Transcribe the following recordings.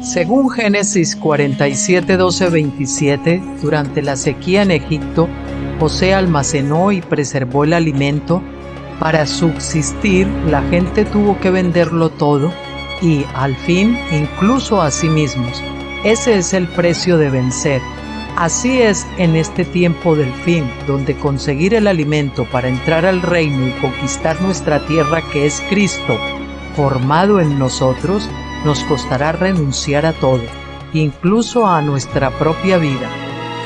Según Génesis 47, 12, 27, durante la sequía en Egipto, José almacenó y preservó el alimento. Para subsistir, la gente tuvo que venderlo todo y, al fin, incluso a sí mismos. Ese es el precio de vencer. Así es en este tiempo del fin, donde conseguir el alimento para entrar al reino y conquistar nuestra tierra, que es Cristo, formado en nosotros, nos costará renunciar a todo, incluso a nuestra propia vida.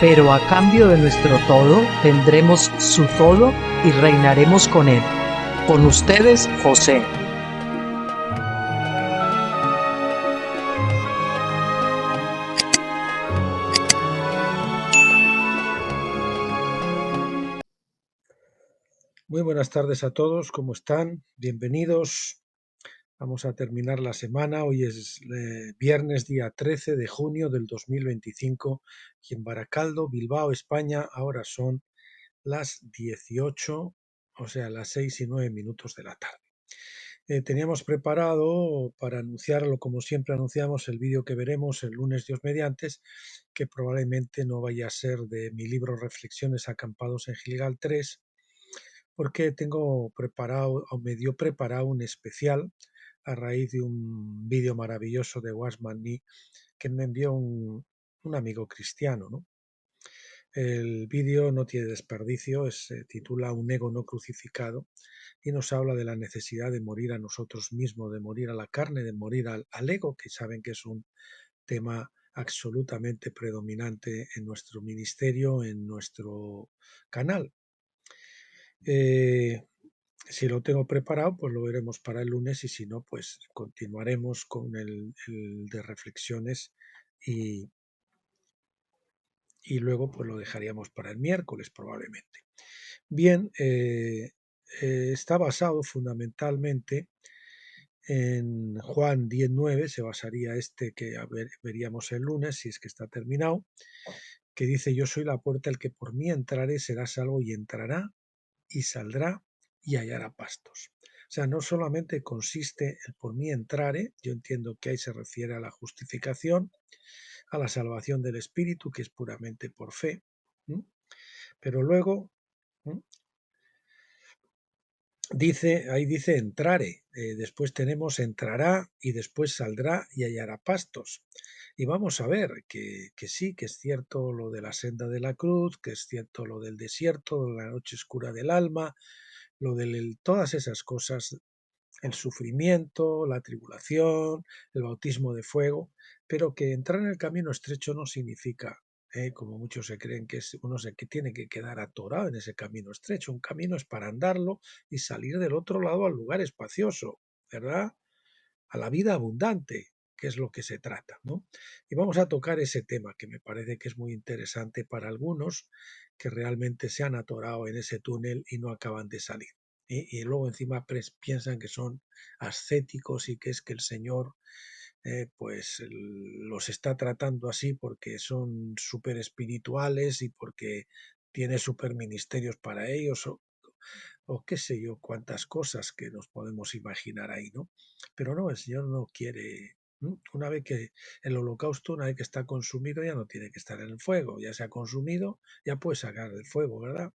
Pero a cambio de nuestro todo, tendremos su todo y reinaremos con él. Con ustedes, José. Muy buenas tardes a todos, ¿cómo están? Bienvenidos. Vamos a terminar la semana. Hoy es viernes, día 13 de junio del 2025 y en Baracaldo, Bilbao, España. Ahora son las 18, o sea, las 6:09 de la tarde. Teníamos preparado para anunciarlo, como siempre anunciamos, el vídeo que veremos el lunes, Dios mediante, que probablemente no vaya a ser de mi libro Reflexiones acampados en Gilgal 3, porque tengo preparado, o medio preparado, un especial a raíz de un vídeo maravilloso de Wasman Nee que me envió un amigo cristiano, ¿no? El vídeo no tiene desperdicio, se titula Un ego no crucificado y nos habla de la necesidad de morir a nosotros mismos, de morir a la carne, de morir al ego, que saben que es un tema absolutamente predominante en nuestro ministerio, en nuestro canal. Si lo tengo preparado, pues lo veremos para el lunes y si no, pues continuaremos con el de reflexiones y luego pues lo dejaríamos para el miércoles probablemente. Bien, está basado fundamentalmente en Juan 10:9, se basaría que veríamos el lunes, si es que está terminado, que dice: yo soy la puerta, el que por mí entrare será salvo, y entrará y saldrá y hallará pastos. O sea, no solamente consiste el por mí entrare, yo entiendo que ahí se refiere a la justificación, a la salvación del espíritu, que es puramente por fe, pero luego ahí dice entrare, después tenemos entrará y después saldrá y hallará pastos. Y vamos a ver que sí, que es cierto lo de la senda de la cruz, que es cierto lo del desierto, de la noche oscura del alma, lo de todas esas cosas, el sufrimiento, la tribulación, el bautismo de fuego, pero que entrar en el camino estrecho no significa, como muchos se creen, que que tiene que quedar atorado en ese camino estrecho. Un camino es para andarlo y salir del otro lado al lugar espacioso, ¿verdad? A la vida abundante, que es lo que se trata, ¿no? Y vamos a tocar ese tema que me parece que es muy interesante para algunos que realmente se han atorado en ese túnel y no acaban de salir. Y luego encima piensan que son ascéticos y que es que el Señor pues los está tratando así porque son súper espirituales y porque tiene súper ministerios para ellos, o qué sé yo, cuántas cosas que nos podemos imaginar ahí, ¿no? Pero no, el Señor no quiere. Una vez que el holocausto, una vez que está consumido, ya no tiene que estar en el fuego, ya se ha consumido, ya puede sacar del fuego, ¿verdad?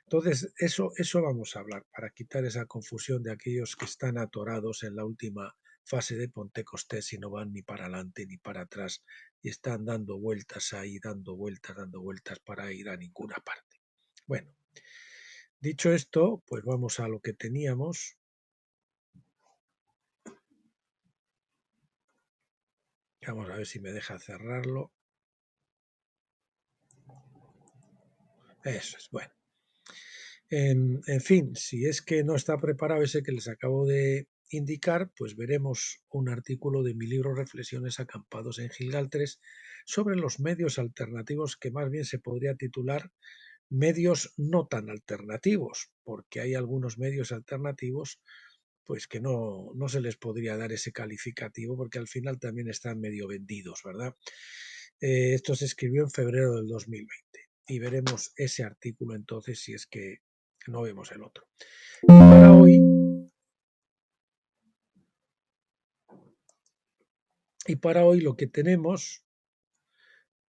Entonces, eso vamos a hablar, para quitar esa confusión de aquellos que están atorados en la última fase de Pentecostés y no van ni para adelante ni para atrás y están dando vueltas ahí, dando vueltas para ir a ninguna parte. Bueno, dicho esto, pues vamos a lo que teníamos. Vamos a ver si me deja cerrarlo. Eso es, bueno. En fin, si es que no está preparado ese que les acabo de indicar, pues veremos un artículo de mi libro Reflexiones acampados en Gilgal 3 sobre los medios alternativos, que más bien se podría titular medios no tan alternativos, porque hay algunos medios alternativos pues que no se les podría dar ese calificativo, porque al final también están medio vendidos, ¿verdad? Esto se escribió en febrero del 2020 y veremos ese artículo entonces, si es que no vemos el otro. Y para hoy Y para hoy lo que tenemos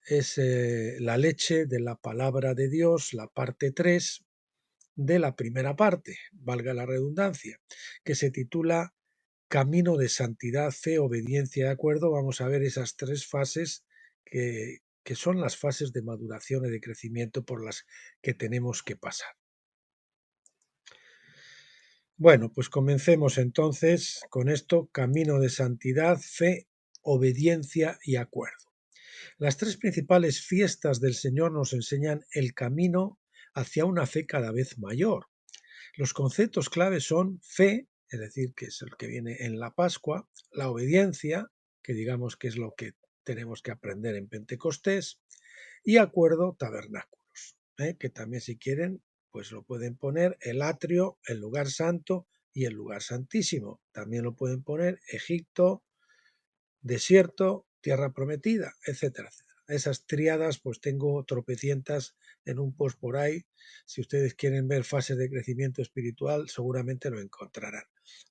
es la leche de la palabra de Dios, la parte 3 de la primera parte, valga la redundancia, que se titula Camino de santidad, fe, obediencia, ¿de acuerdo? Vamos a ver esas 3 fases que son las fases de maduración y de crecimiento por las que tenemos que pasar. Bueno, pues comencemos entonces con esto, camino de santidad, fe, obediencia y acuerdo. Las 3 principales fiestas del Señor nos enseñan el camino hacia una fe cada vez mayor. Los conceptos claves son fe, es decir, que es el que viene en la Pascua, la obediencia, que digamos que es lo que tenemos que aprender en Pentecostés, y acuerdo, tabernáculos, que también si quieren, pues lo pueden poner el atrio, el lugar santo y el lugar santísimo. También lo pueden poner Egipto, desierto, tierra prometida, etcétera, etcétera. Esas tríadas, pues tengo tropecientas en un post por ahí. Si ustedes quieren ver fases de crecimiento espiritual, seguramente lo encontrarán.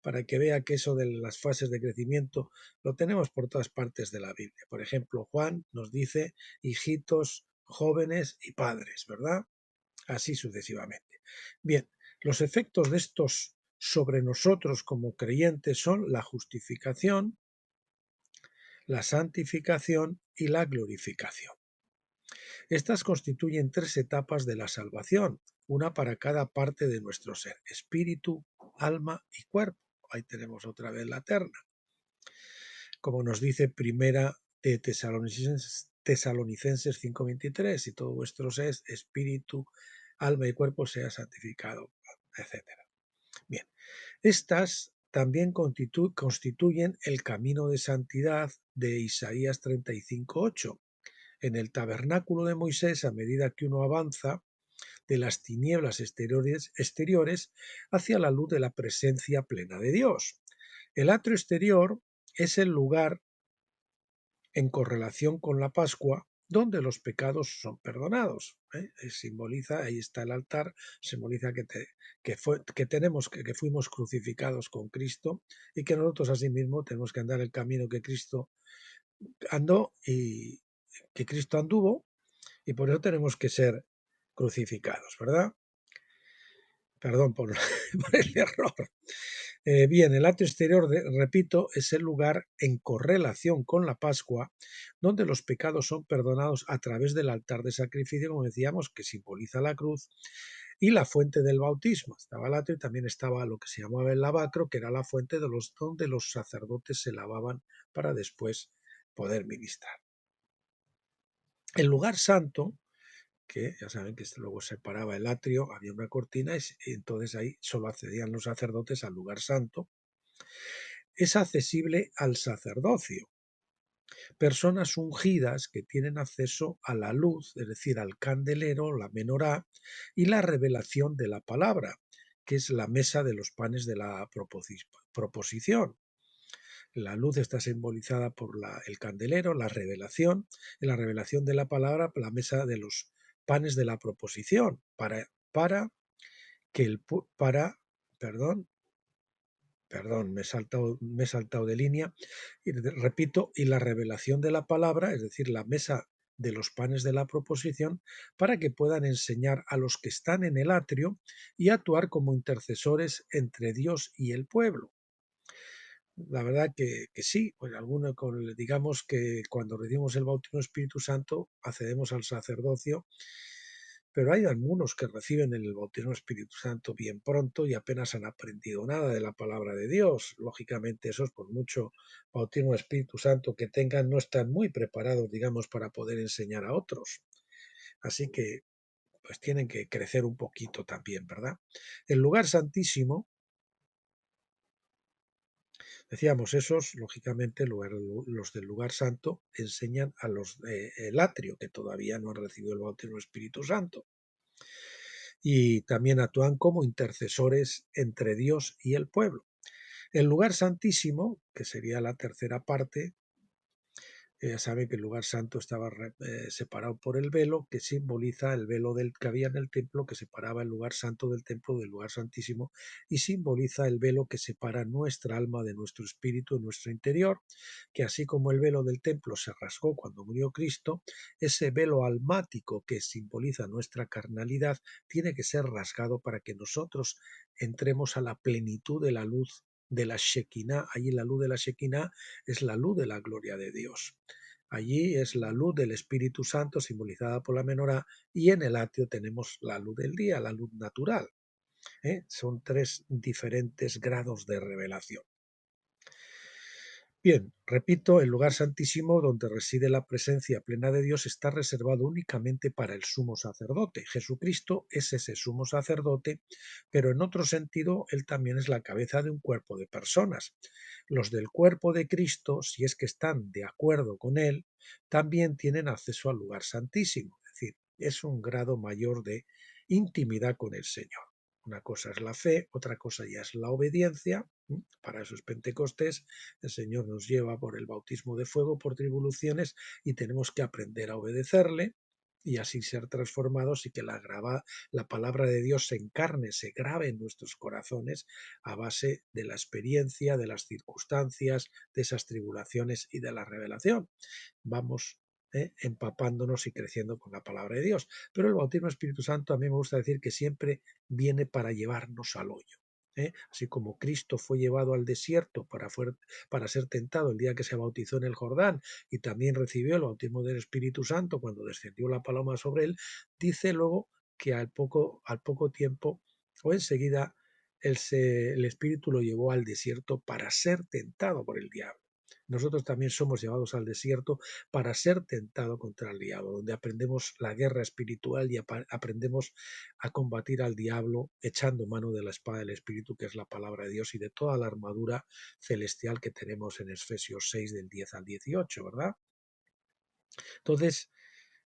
Para que vea que eso de las fases de crecimiento lo tenemos por todas partes de la Biblia. Por ejemplo, Juan nos dice hijitos, jóvenes y padres, ¿verdad? Así sucesivamente. Bien, los efectos de estos sobre nosotros como creyentes son la justificación, la santificación y la glorificación. Estas constituyen 3 etapas de la salvación, una para cada parte de nuestro ser, espíritu, alma y cuerpo. Ahí tenemos otra vez la terna. Como nos dice primera de Tesalonicenses 5:23, y todo vuestro ser, espíritu, alma y cuerpo sea santificado, etc. Bien, estas también constituyen el camino de santidad de Isaías 35:8. En el tabernáculo de Moisés, a medida que uno avanza de las tinieblas exteriores hacia la luz de la presencia plena de Dios. El atrio exterior es el lugar en correlación con la Pascua donde los pecados son perdonados. Simboliza, ahí está el altar, simboliza que fuimos crucificados con Cristo y que nosotros asimismo tenemos que andar el camino que Cristo andó y que Cristo anduvo, y por eso tenemos que ser crucificados, ¿verdad? Perdón por, por el error. Bien, el atrio exterior, repito, es el lugar en correlación con la Pascua, donde los pecados son perdonados a través del altar de sacrificio, como decíamos, que simboliza la cruz, y la fuente del bautismo. Estaba el atrio y también estaba lo que se llamaba el lavacro, que era la fuente donde los sacerdotes se lavaban para después poder ministrar. El lugar santo, que ya saben que luego separaba el atrio, había una cortina y entonces ahí solo accedían los sacerdotes al lugar santo, es accesible al sacerdocio. Personas ungidas que tienen acceso a la luz, es decir, al candelero, la menorá y la revelación de la palabra, que es la mesa de los panes de la proposición. La luz está simbolizada por el candelero, la revelación, en la revelación de la palabra, la mesa de los panes de la proposición, para que perdón, me he saltado de línea, y repito, y la revelación de la palabra, es decir, la mesa de los panes de la proposición, para que puedan enseñar a los que están en el atrio y actuar como intercesores entre Dios y el pueblo. La verdad que sí, pues digamos que cuando recibimos el bautismo del Espíritu Santo accedemos al sacerdocio, pero hay algunos que reciben el bautismo del Espíritu Santo bien pronto y apenas han aprendido nada de la palabra de Dios. Lógicamente esos, por mucho bautismo del Espíritu Santo que tengan, no están muy preparados, digamos, para poder enseñar a otros. Así que pues tienen que crecer un poquito también, ¿verdad? El lugar santísimo, decíamos, esos, lógicamente, los del lugar santo enseñan a los del atrio, que todavía no han recibido el bautismo del Espíritu Santo. Y también actúan como intercesores entre Dios y el pueblo. El lugar santísimo, que sería la tercera parte, Ya saben que el lugar santo estaba separado por el velo, que simboliza el velo que había en el templo, que separaba el lugar santo del templo del lugar santísimo, y simboliza el velo que separa nuestra alma de nuestro espíritu, de nuestro interior, que así como el velo del templo se rasgó cuando murió Cristo, ese velo almático que simboliza nuestra carnalidad tiene que ser rasgado para que nosotros entremos a la plenitud de la luz de la Shekinah. Allí la luz de la Shekinah es la luz de la gloria de Dios. Allí es la luz del Espíritu Santo simbolizada por la menorá, y en el atrio tenemos la luz del día, la luz natural. Son tres diferentes grados de revelación. Bien, repito, el lugar santísimo donde reside la presencia plena de Dios está reservado únicamente para el sumo sacerdote. Jesucristo es ese sumo sacerdote, pero en otro sentido, él también es la cabeza de un cuerpo de personas. Los del cuerpo de Cristo, si es que están de acuerdo con él, también tienen acceso al lugar santísimo. Es decir, es un grado mayor de intimidad con el Señor. Una cosa es la fe, otra cosa ya es la obediencia. Para eso es Pentecostés. El Señor nos lleva por el bautismo de fuego, por tribulaciones, y tenemos que aprender a obedecerle y así ser transformados, y que la palabra de Dios se encarne, se grabe en nuestros corazones a base de la experiencia, de las circunstancias, de esas tribulaciones y de la revelación. Vamos empapándonos y creciendo con la palabra de Dios. Pero el bautismo del Espíritu Santo, a mí me gusta decir que siempre viene para llevarnos al hoyo. Así como Cristo fue llevado al desierto para ser tentado el día que se bautizó en el Jordán, y también recibió el bautismo del Espíritu Santo cuando descendió la paloma sobre él, dice luego que al poco tiempo o enseguida el Espíritu lo llevó al desierto para ser tentado por el diablo. Nosotros también somos llevados al desierto para ser tentado contra el diablo, donde aprendemos la guerra espiritual y aprendemos a combatir al diablo echando mano de la espada del Espíritu, que es la palabra de Dios, y de toda la armadura celestial que tenemos en Efesios 6 del 10 al 18, ¿verdad? Entonces,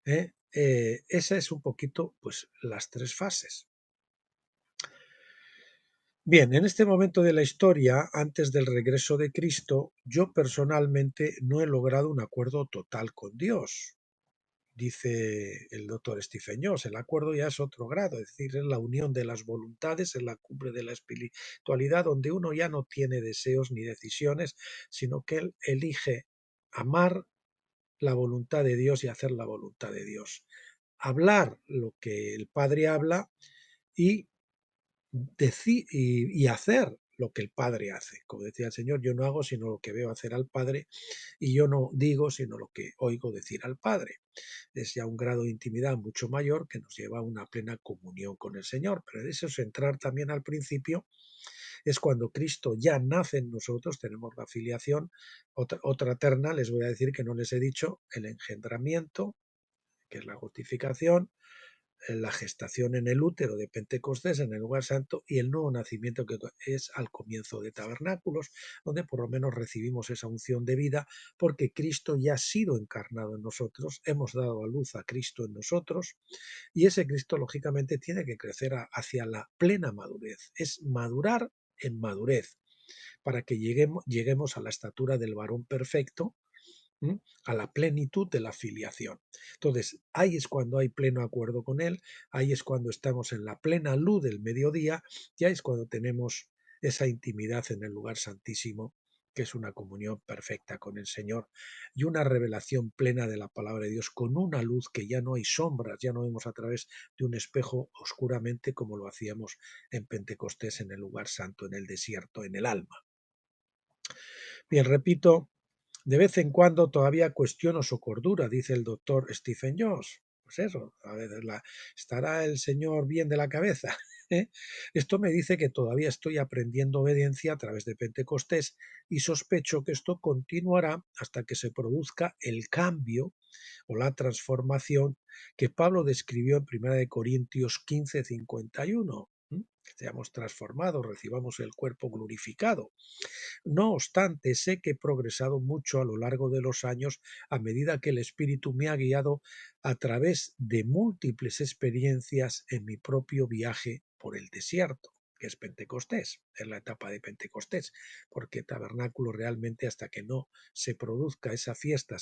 esa es un poquito, pues, las tres fases. Bien, en este momento de la historia, antes del regreso de Cristo, yo personalmente no he logrado un acuerdo total con Dios. Dice el doctor Stephen Jones, el acuerdo ya es otro grado, es decir, es la unión de las voluntades, en la cumbre de la espiritualidad, donde uno ya no tiene deseos ni decisiones, sino que él elige amar la voluntad de Dios y hacer la voluntad de Dios. Hablar lo que el Padre habla y decir y hacer lo que el Padre hace. Como decía el Señor, yo no hago sino lo que veo hacer al Padre, y yo no digo sino lo que oigo decir al Padre. Es ya un grado de intimidad mucho mayor que nos lleva a una plena comunión con el Señor. Pero eso es entrar también al principio, es cuando Cristo ya nace en nosotros, tenemos la filiación. Otra terna, les voy a decir que no les he dicho: el engendramiento, que es la justificación, la gestación en el útero de Pentecostés, en el lugar santo, y el nuevo nacimiento, que es al comienzo de Tabernáculos, donde por lo menos recibimos esa unción de vida, porque Cristo ya ha sido encarnado en nosotros, hemos dado a luz a Cristo en nosotros, y ese Cristo lógicamente tiene que crecer hacia la plena madurez, es madurar en madurez, para que lleguemos a la estatura del varón perfecto, a la plenitud de la filiación. Entonces, ahí es cuando hay pleno acuerdo con Él, ahí es cuando estamos en la plena luz del mediodía, y ahí es cuando tenemos esa intimidad en el lugar santísimo, que es una comunión perfecta con el Señor y una revelación plena de la palabra de Dios, con una luz que ya no hay sombras, ya no vemos a través de un espejo oscuramente como lo hacíamos en Pentecostés, en el lugar santo, en el desierto, en el alma. Bien, repito, de vez en cuando todavía cuestiono su cordura, dice el doctor Stephen Jones. Pues eso, a veces ¿estará el señor bien de la cabeza? Esto me dice que todavía estoy aprendiendo obediencia a través de Pentecostés, y sospecho que esto continuará hasta que se produzca el cambio o la transformación que Pablo describió en 1 Corintios 15:51. Que seamos transformados, recibamos el cuerpo glorificado. No obstante, sé que he progresado mucho a lo largo de los años, a medida que el Espíritu me ha guiado a través de múltiples experiencias en mi propio viaje por el desierto. que es Pentecostés, es la etapa de Pentecostés, porque tabernáculo realmente hasta que no se produzca esa fiesta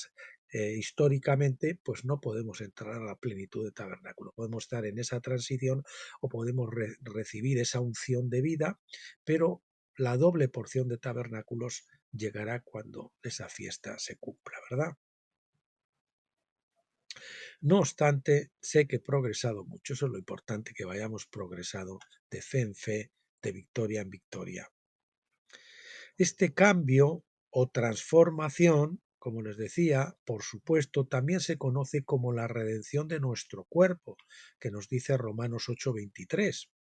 históricamente, pues no podemos entrar a la plenitud de tabernáculo. Podemos estar en esa transición o podemos recibir esa unción de vida, pero la doble porción de tabernáculos llegará cuando esa fiesta se cumpla, ¿verdad? No obstante, sé que he progresado mucho, eso es lo importante, que vayamos progresado de fe en fe, de victoria en victoria. Este cambio o transformación, como les decía, por supuesto, también se conoce como la redención de nuestro cuerpo, que nos dice Romanos 8:23.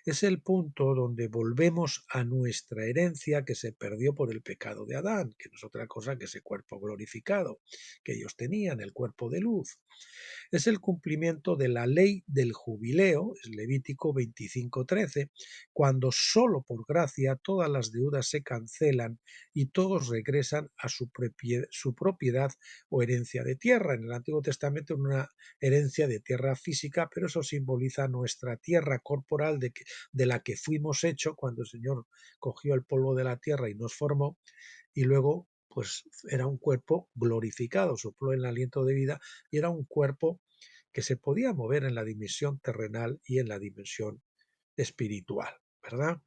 Es el punto donde volvemos a nuestra herencia que se perdió por el pecado de Adán, que no es otra cosa que ese cuerpo glorificado que ellos tenían, el cuerpo de luz. Es el cumplimiento de la ley del jubileo, es Levítico 25:13, cuando solo por gracia todas las deudas se cancelan y todos regresan a su propiedad o herencia de tierra. En el Antiguo Testamento una herencia de tierra física, pero eso simboliza nuestra tierra corporal de la que fuimos hechos cuando el Señor cogió el polvo de la tierra y nos formó, y luego pues era un cuerpo glorificado, sopló el aliento de vida y era un cuerpo que se podía mover en la dimensión terrenal y en la dimensión espiritual, ¿verdad?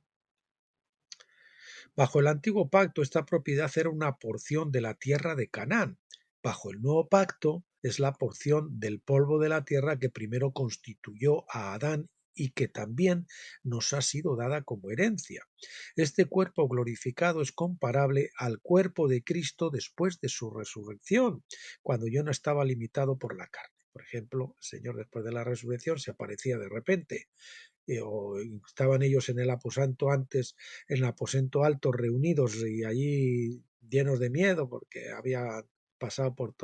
Bajo el antiguo pacto, esta propiedad era una porción de la tierra de Canaán. Bajo el nuevo pacto, es la porción del polvo de la tierra que primero constituyó a Adán y que también nos ha sido dada como herencia. Este cuerpo glorificado es comparable al cuerpo de Cristo después de su resurrección, cuando yo no estaba limitado por la carne. Por ejemplo, el Señor después de la resurrección se aparecía de repente, o estaban ellos en el aposento antes, en el aposento alto reunidos y allí llenos de miedo porque había pasado por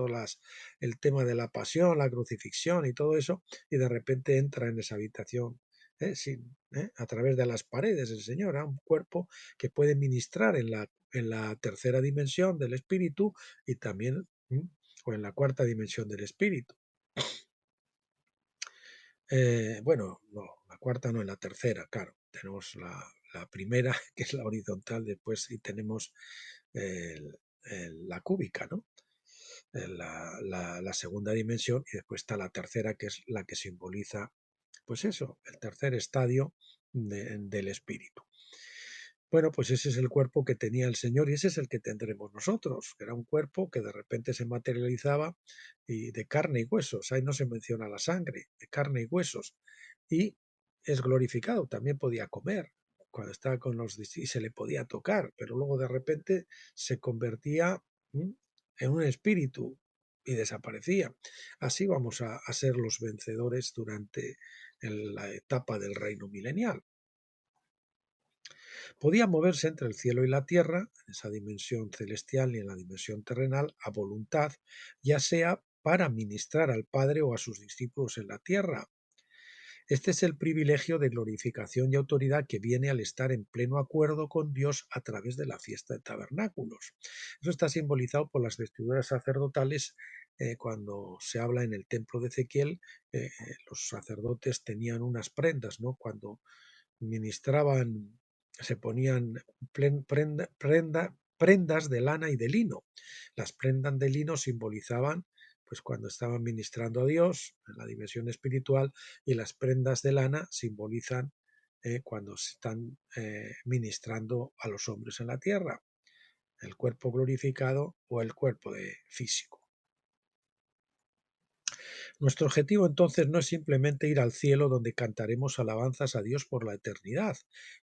el tema de la pasión, la crucifixión y todo eso, y de repente entra en esa habitación a través de las paredes el Señor, a un cuerpo que puede ministrar en la tercera dimensión del espíritu y también o en la cuarta dimensión del espíritu. Bueno, no, la cuarta no, en la tercera, claro. Tenemos la primera, que es la horizontal, después sí tenemos la cúbica, ¿no? La segunda dimensión, y después está la tercera, que es la que simboliza, pues eso, el tercer estadio del espíritu. Bueno, pues ese es el cuerpo que tenía el Señor y ese es el que tendremos nosotros, que era un cuerpo que de repente se materializaba y de carne y huesos. Ahí no se menciona la sangre, de carne y huesos. Y es glorificado, también podía comer cuando estaba con los y se le podía tocar, pero luego de repente se convertía en un espíritu y desaparecía. Así vamos a ser los vencedores durante la etapa del reino milenial. Podía moverse entre el cielo y la tierra, en esa dimensión celestial y en la dimensión terrenal, a voluntad, ya sea para ministrar al Padre o a sus discípulos en la tierra. Este es el privilegio de glorificación y autoridad que viene al estar en pleno acuerdo con Dios a través de la fiesta de tabernáculos. Eso está simbolizado por las vestiduras sacerdotales. Cuando se habla en el templo de Ezequiel, los sacerdotes tenían unas prendas, ¿no? Cuando ministraban, se ponían prendas de lana y de lino. Las prendas de lino simbolizaban pues cuando estaban ministrando a Dios en la dimensión espiritual, y las prendas de lana simbolizan cuando se están ministrando a los hombres en la tierra, el cuerpo glorificado o el cuerpo físico. Nuestro objetivo entonces no es simplemente ir al cielo donde cantaremos alabanzas a Dios por la eternidad.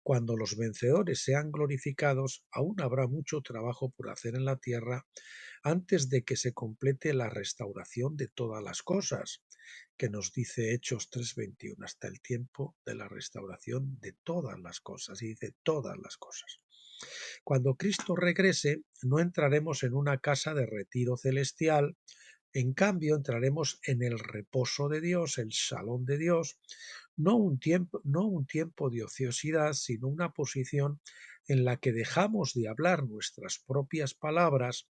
Cuando los vencedores sean glorificados, aún habrá mucho trabajo por hacer en la tierra antes de que se complete la restauración de todas las cosas, que nos dice Hechos 3:21, hasta el tiempo de la restauración de todas las cosas, y dice todas las cosas. Cuando Cristo regrese, no entraremos en una casa de retiro celestial. En cambio, entraremos en el reposo de Dios, el salón de Dios, no un tiempo de ociosidad, sino una posición en la que dejamos de hablar nuestras propias palabras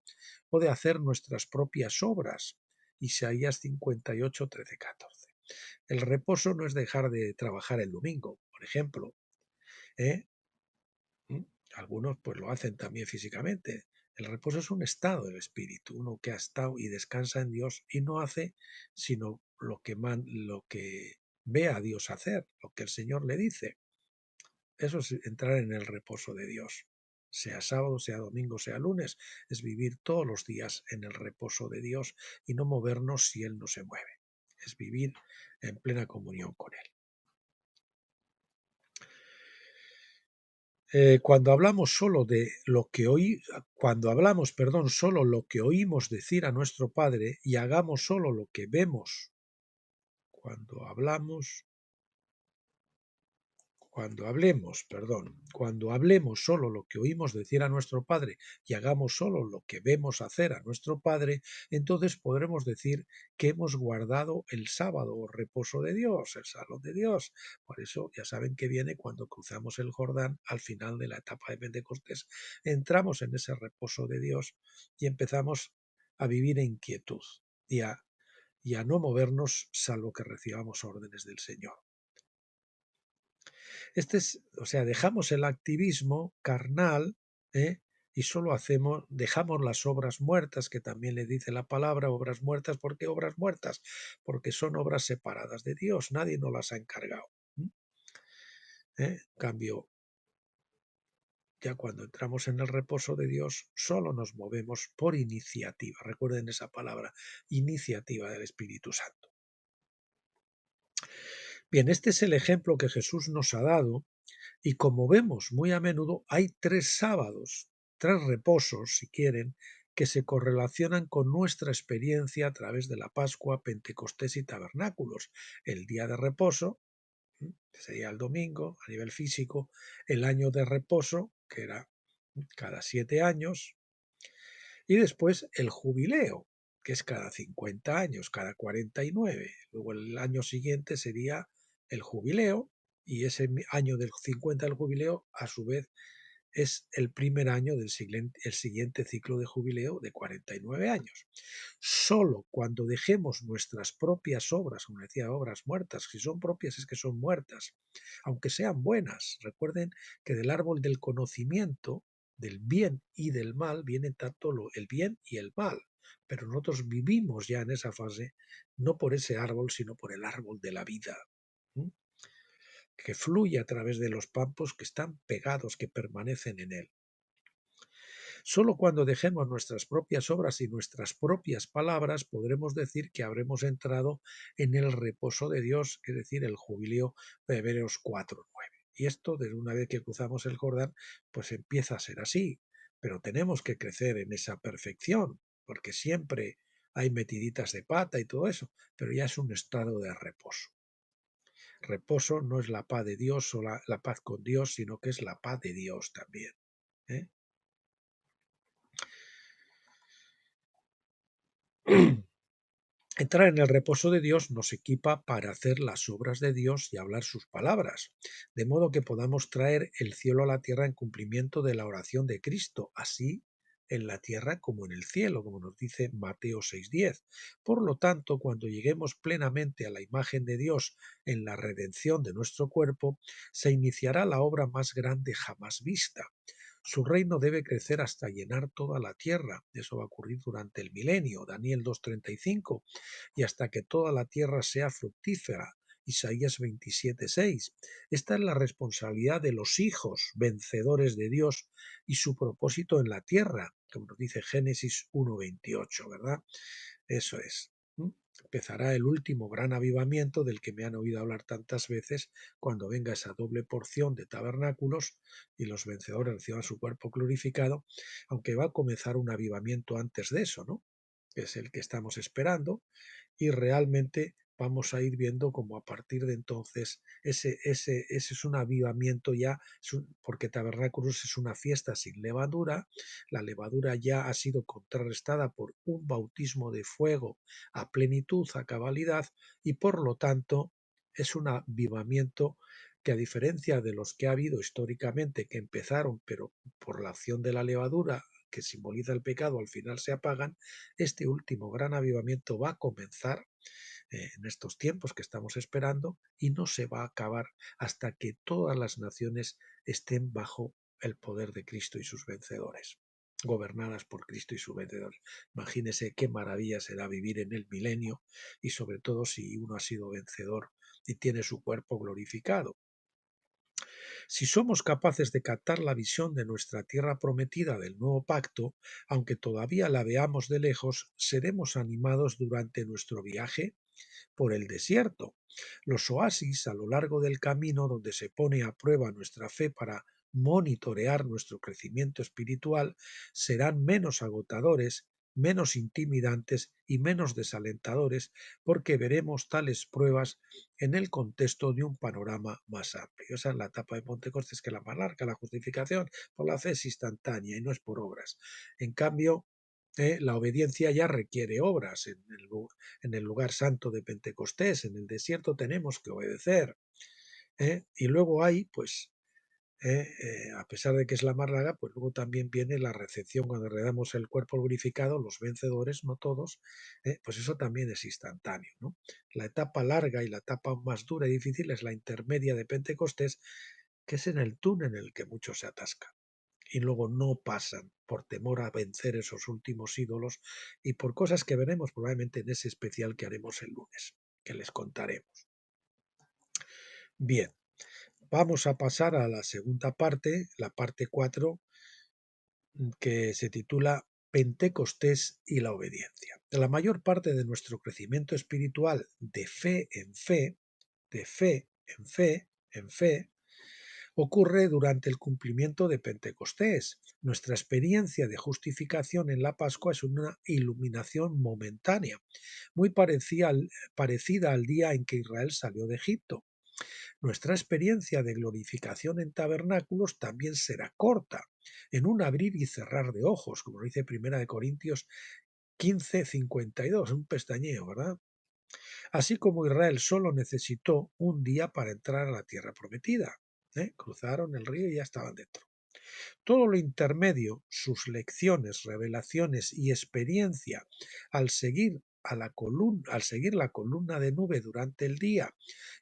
o de hacer nuestras propias obras. Isaías 58, 13, 14. El reposo no es dejar de trabajar el domingo, por ejemplo. ¿eh? ¿Mm? Algunos pues lo hacen también físicamente. El reposo es un estado del espíritu, uno que ha estado y descansa en Dios y no hace sino lo que ve a Dios hacer, lo que el Señor le dice. Eso es entrar en el reposo de Dios. Sea sábado, sea domingo, sea lunes, es vivir todos los días en el reposo de Dios y no movernos si Él no se mueve. Es vivir en plena comunión con Él. Cuando hablamos solo de lo que cuando hablamos, perdón, solo lo que oímos decir a nuestro Padre y hagamos solo lo que vemos, cuando hablamos cuando hablemos solo lo que oímos decir a nuestro Padre y hagamos solo lo que vemos hacer a nuestro Padre, entonces podremos decir que hemos guardado el sábado o reposo de Dios, el salón de Dios. Por eso ya saben que viene cuando cruzamos el Jordán al final de la etapa de Pentecostés. Entramos en ese reposo de Dios y empezamos a vivir en quietud y a no movernos salvo que recibamos órdenes del Señor. O sea, dejamos el activismo carnal, ¿eh? Y solo dejamos las obras muertas, que también le dice la palabra, obras muertas. ¿Por qué obras muertas? Porque son obras separadas de Dios, nadie nos las ha encargado. En cambio, ya cuando entramos en el reposo de Dios, solo nos movemos por iniciativa. Recuerden esa palabra, iniciativa del Espíritu Santo. Bien, este es el ejemplo que Jesús nos ha dado. Y como vemos muy a menudo, hay 3 sábados, 3 reposos, si quieren, que se correlacionan con nuestra experiencia a través de la Pascua, Pentecostés y Tabernáculos. El día de reposo, que sería el domingo a nivel físico, el año de reposo, que era cada 7 años, y después el jubileo, que es cada 50 años, cada 49. Luego el año siguiente sería el jubileo, y ese año del 50 del jubileo, a su vez, es el primer año del el siguiente ciclo de jubileo de 49 años. Solo cuando dejemos nuestras propias obras, como decía, obras muertas, si son propias es que son muertas, aunque sean buenas. Recuerden que del árbol del conocimiento, del bien y del mal, viene tanto el bien y el mal. Pero nosotros vivimos ya en esa fase, no por ese árbol, sino por el árbol de la vida, que fluye a través de los campos que están pegados, que permanecen en él. Solo cuando dejemos nuestras propias obras y nuestras propias palabras podremos decir que habremos entrado en el reposo de Dios, es decir, el jubileo de Hebreos 4:9. Y esto, desde una vez que cruzamos el Jordán, pues empieza a ser así. Pero tenemos que crecer en esa perfección, porque siempre hay metiditas de pata y todo eso, pero ya es un estado de reposo. Reposo no es la paz de Dios o la paz con Dios, sino que es la paz de Dios también. ¿eh? Entrar en el reposo de Dios nos equipa para hacer las obras de Dios y hablar sus palabras, de modo que podamos traer el cielo a la tierra en cumplimiento de la oración de Cristo, así en la tierra como en el cielo, como nos dice Mateo 6:10. Por lo tanto, cuando lleguemos plenamente a la imagen de Dios en la redención de nuestro cuerpo, se iniciará la obra más grande jamás vista. Su reino debe crecer hasta llenar toda la tierra. Eso va a ocurrir durante el milenio, Daniel 2:35, y hasta que toda la tierra sea fructífera, Isaías 27:6. Esta es la responsabilidad de los hijos vencedores de Dios y su propósito en la tierra, como nos dice Génesis 1:28, ¿verdad? Eso es. Empezará el último gran avivamiento del que me han oído hablar tantas veces cuando venga esa doble porción de tabernáculos y los vencedores reciban su cuerpo glorificado, aunque va a comenzar un avivamiento antes de eso, ¿no? Es el que estamos esperando y realmente vamos a ir viendo como a partir de entonces ese es un avivamiento ya, porque Tabernáculos es una fiesta sin levadura, la levadura ya ha sido contrarrestada por un bautismo de fuego a plenitud, a cabalidad, y por lo tanto es un avivamiento que, a diferencia de los que ha habido históricamente, que empezaron pero por la acción de la levadura que simboliza el pecado, al final se apagan, este último gran avivamiento va a comenzar en estos tiempos que estamos esperando, y no se va a acabar hasta que todas las naciones estén bajo el poder de Cristo y sus vencedores, gobernadas por Cristo y sus vencedores. Imagínese qué maravilla será vivir en el milenio, y sobre todo si uno ha sido vencedor y tiene su cuerpo glorificado. Si somos capaces de captar la visión de nuestra tierra prometida del nuevo pacto, aunque todavía la veamos de lejos, seremos animados durante nuestro viaje por el desierto. Los oasis a lo largo del camino donde se pone a prueba nuestra fe para monitorear nuestro crecimiento espiritual serán menos agotadores, menos intimidantes y menos desalentadores, porque veremos tales pruebas en el contexto de un panorama más amplio. Esa es la etapa de Pentecostés, que la más larga. La justificación por la fe es instantánea y no es por obras. En cambio, la obediencia ya requiere obras. En el lugar santo de Pentecostés, en el desierto, tenemos que obedecer. Y luego hay, pues, a pesar de que es la más larga, pues luego también viene la recepción cuando heredamos el cuerpo glorificado, los vencedores, no todos, pues eso también es instantáneo, ¿no? La etapa larga y la etapa más dura y difícil es la intermedia de Pentecostés, que es en el túnel en el que muchos se atascan y luego no pasan por temor a vencer esos últimos ídolos y por cosas que veremos probablemente en ese especial que haremos el lunes, que les contaremos. Bien, vamos a pasar a la segunda parte, la parte 4, que se titula Pentecostés y la obediencia. La mayor parte de nuestro crecimiento espiritual de fe en fe, de fe en fe, en fe, ocurre durante el cumplimiento de Pentecostés. Nuestra experiencia de justificación en la Pascua es una iluminación momentánea, muy parecida al día en que Israel salió de Egipto. Nuestra experiencia de glorificación en tabernáculos también será corta, en un abrir y cerrar de ojos, como dice 1 Corintios 15:52, un pestañeo, ¿verdad? Así como Israel solo necesitó un día para entrar a la tierra prometida. Cruzaron el río y ya estaban dentro. Todo lo intermedio, sus lecciones, revelaciones y experiencia al seguir la columna de nube durante el día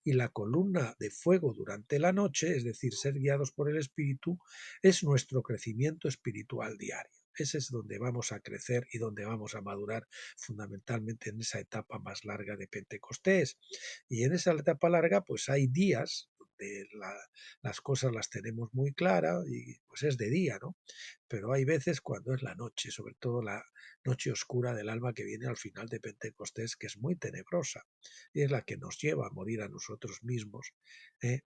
y la columna de fuego durante la noche, es decir, ser guiados por el Espíritu, es nuestro crecimiento espiritual diario. Ese es donde vamos a crecer y donde vamos a madurar fundamentalmente en esa etapa más larga de Pentecostés. Y en esa etapa larga, pues hay días donde las cosas las tenemos muy claras y pues es de día, ¿no? Pero hay veces cuando es la noche, sobre todo la noche oscura del alma que viene al final de Pentecostés, que es muy tenebrosa y es la que nos lleva a morir a nosotros mismos, ¿eh?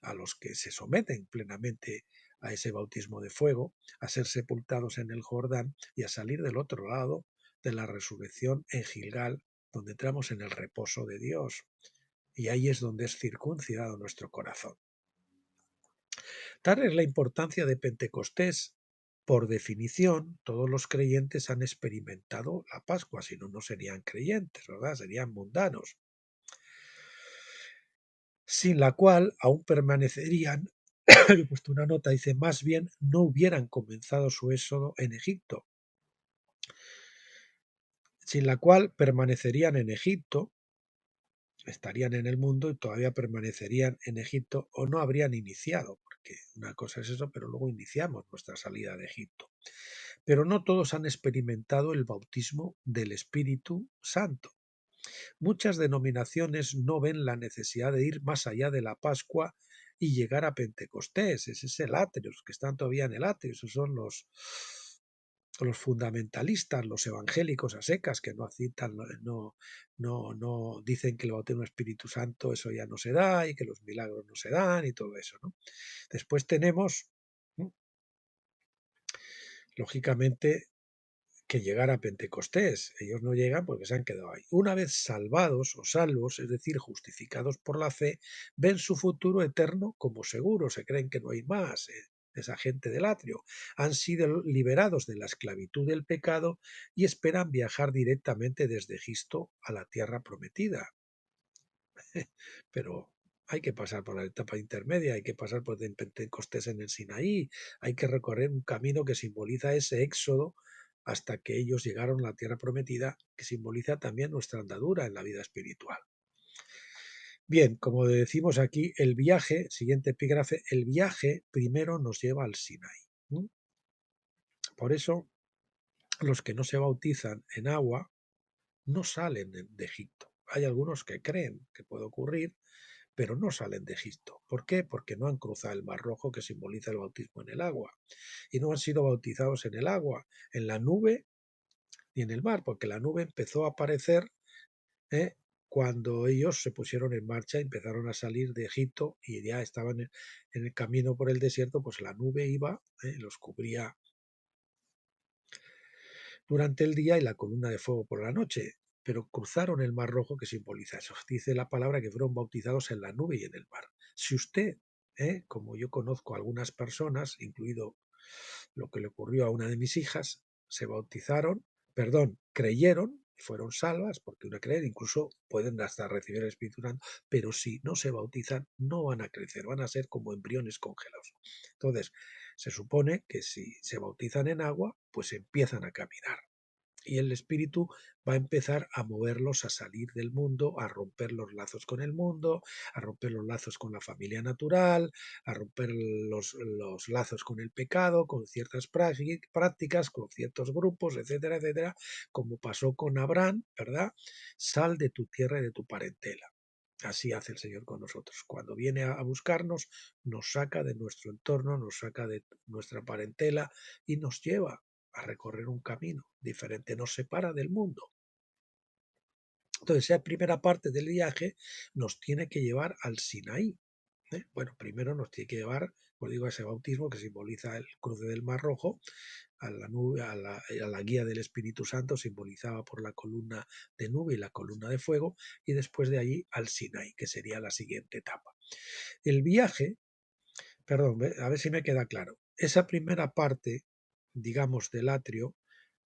A los que se someten plenamente a ese bautismo de fuego, a ser sepultados en el Jordán y a salir del otro lado de la resurrección en Gilgal, donde entramos en el reposo de Dios. Y ahí es donde es circuncidado nuestro corazón. Tal es la importancia de Pentecostés. Por definición, todos los creyentes han experimentado la Pascua, si no, no serían creyentes, ¿verdad? Serían mundanos. Sin la cual aún permanecerían, he puesto una nota, dice, más bien no hubieran comenzado su éxodo en Egipto. Sin la cual permanecerían en Egipto, estarían en el mundo y todavía permanecerían en Egipto o no habrían iniciado, porque una cosa es eso, pero luego iniciamos nuestra salida de Egipto. Pero no todos han experimentado el bautismo del Espíritu Santo. Muchas denominaciones no ven la necesidad de ir más allá de la Pascua y llegar a Pentecostés. Ese es el atrio, los que están todavía en el atrio, esos son los fundamentalistas, los evangélicos a secas, que no citan, no dicen que el bautismo del Espíritu Santo eso ya no se da y que los milagros no se dan y todo eso, ¿no? Después tenemos, lógicamente, que llegar a Pentecostés. Ellos no llegan porque se han quedado ahí. Una vez salvados o salvos, es decir, justificados por la fe, ven su futuro eterno como seguro, se creen que no hay más. Esa gente del atrio han sido liberados de la esclavitud del pecado y esperan viajar directamente desde Egipto a la tierra prometida. Pero hay que pasar por la etapa intermedia, hay que pasar por Pentecostés en el Sinaí, hay que recorrer un camino que simboliza ese éxodo hasta que ellos llegaron a la tierra prometida, que simboliza también nuestra andadura en la vida espiritual. Bien, como decimos aquí, el viaje, siguiente epígrafe, el viaje primero nos lleva al Sinaí. Por eso, los que no se bautizan en agua no salen de Egipto. Hay algunos que creen que puede ocurrir, pero no salen de Egipto. ¿Por qué? Porque no han cruzado el Mar Rojo, que simboliza el bautismo en el agua, y no han sido bautizados en el agua, en la nube ni en el mar, porque la nube empezó a aparecer ¿eh? Cuando ellos se pusieron en marcha, empezaron a salir de Egipto y ya estaban en el camino por el desierto, pues la nube iba, los cubría durante el día y la columna de fuego por la noche, pero cruzaron el Mar Rojo, que simboliza eso. Dice la palabra que fueron bautizados en la nube y en el mar. Si usted, como yo conozco a algunas personas, incluido lo que le ocurrió a una de mis hijas, se bautizaron, perdón, creyeron y fueron salvas, porque una creer, incluso pueden hasta recibir el Espíritu Santo, pero si no se bautizan, no van a crecer, van a ser como embriones congelados. Entonces, se supone que si se bautizan en agua, pues empiezan a caminar y el espíritu va a empezar a moverlos a salir del mundo, a romper los lazos con el mundo, a romper los lazos con la familia natural, a romper los lazos con el pecado, con ciertas prácticas, con ciertos grupos, etcétera, etcétera, como pasó con Abraham, ¿verdad? Sal de tu tierra y de tu parentela. Así hace el Señor con nosotros. Cuando viene a buscarnos, nos saca de nuestro entorno, nos saca de nuestra parentela y nos lleva a recorrer un camino diferente, nos separa del mundo. Entonces, esa primera parte del viaje nos tiene que llevar al Sinaí. Bueno, primero nos tiene que llevar, como digo, a ese bautismo que simboliza el cruce del Mar Rojo, a la nube, a la guía del Espíritu Santo, simbolizada por la columna de nube y la columna de fuego, y después de allí al Sinaí, que sería la siguiente etapa. El viaje, perdón, a ver si me queda claro, esa primera parte, digamos, del atrio,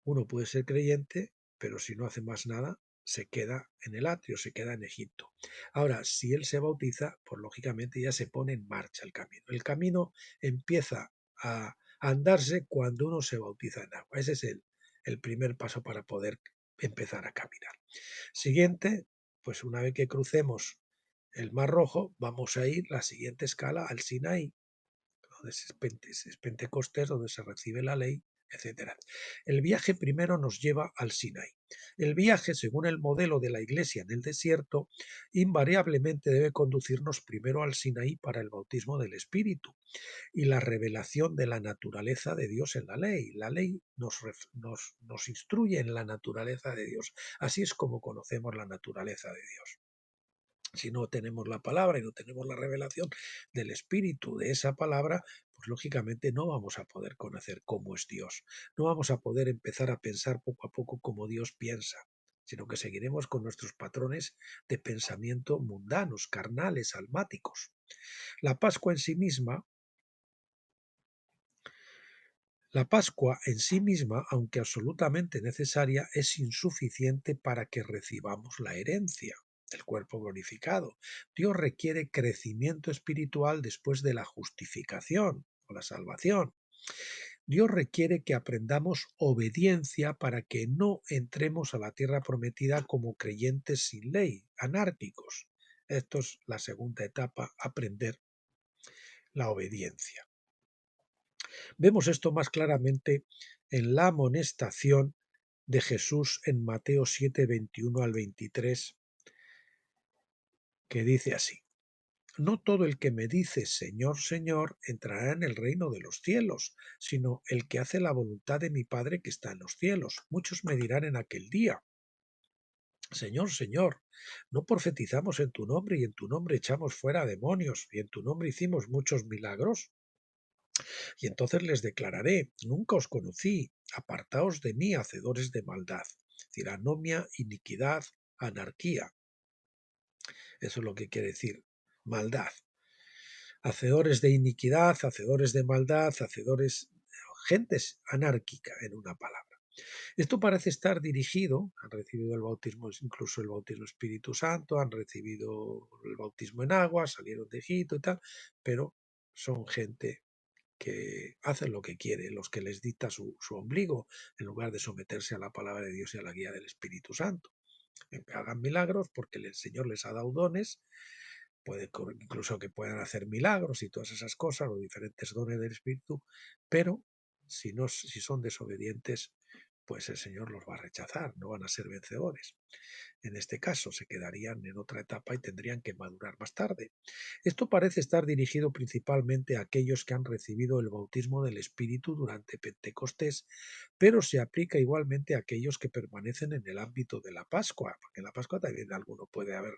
uno puede ser creyente, pero si no hace más nada, se queda en el atrio, se queda en Egipto. Ahora, si él se bautiza, pues lógicamente ya se pone en marcha el camino. El camino empieza a andarse cuando uno se bautiza en agua. Ese es el primer paso para poder empezar a caminar. Siguiente, pues una vez que crucemos el Mar Rojo, vamos a ir la siguiente escala al Sinaí, donde es Pentecostés, donde se recibe la ley, etcétera. El viaje primero nos lleva al Sinaí. El viaje, según el modelo de la Iglesia en el desierto, invariablemente debe conducirnos primero al Sinaí para el bautismo del Espíritu y la revelación de la naturaleza de Dios en la ley. La ley nos instruye en la naturaleza de Dios. Así es como conocemos la naturaleza de Dios. Si no tenemos la palabra y no tenemos la revelación del espíritu de esa palabra, pues lógicamente no vamos a poder conocer cómo es Dios. No vamos a poder empezar a pensar poco a poco como Dios piensa, sino que seguiremos con nuestros patrones de pensamiento mundanos, carnales, almáticos. La Pascua en sí misma, la Pascua en sí misma, aunque absolutamente necesaria, es insuficiente para que recibamos la herencia del cuerpo glorificado. Dios requiere crecimiento espiritual después de la justificación o la salvación. Dios requiere que aprendamos obediencia para que no entremos a la tierra prometida como creyentes sin ley, anárquicos. Esto es la segunda etapa, aprender la obediencia. Vemos esto más claramente en la amonestación de Jesús en Mateo 7, 21 al 23, que dice así: No todo el que me dice Señor, Señor, entrará en el reino de los cielos, sino el que hace la voluntad de mi Padre que está en los cielos. Muchos me dirán en aquel día: Señor, Señor, no profetizamos en tu nombre y en tu nombre echamos fuera demonios y en tu nombre hicimos muchos milagros. Y entonces les declararé: Nunca os conocí, apartaos de mí, hacedores de maldad. Es decir, anomia, iniquidad, anarquía. Eso es lo que quiere decir maldad. Hacedores de iniquidad, hacedores de maldad, gentes anárquica, en una palabra. Esto parece estar dirigido, han recibido el bautismo, incluso el bautismo Espíritu Santo, han recibido el bautismo en agua, salieron de Egipto y tal, pero son gente que hacen lo que quieren, los que les dicta su ombligo, en lugar de someterse a la palabra de Dios y a la guía del Espíritu Santo. Hagan milagros porque el Señor les ha dado dones, puede incluso que puedan hacer milagros y todas esas cosas, los diferentes dones del Espíritu, pero si son desobedientes, pues el Señor los va a rechazar, no van a ser vencedores. En este caso, se quedarían en otra etapa y tendrían que madurar más tarde. Esto parece estar dirigido principalmente a aquellos que han recibido el bautismo del Espíritu durante Pentecostés, pero se aplica igualmente a aquellos que permanecen en el ámbito de la Pascua, porque en la Pascua también alguno puede haber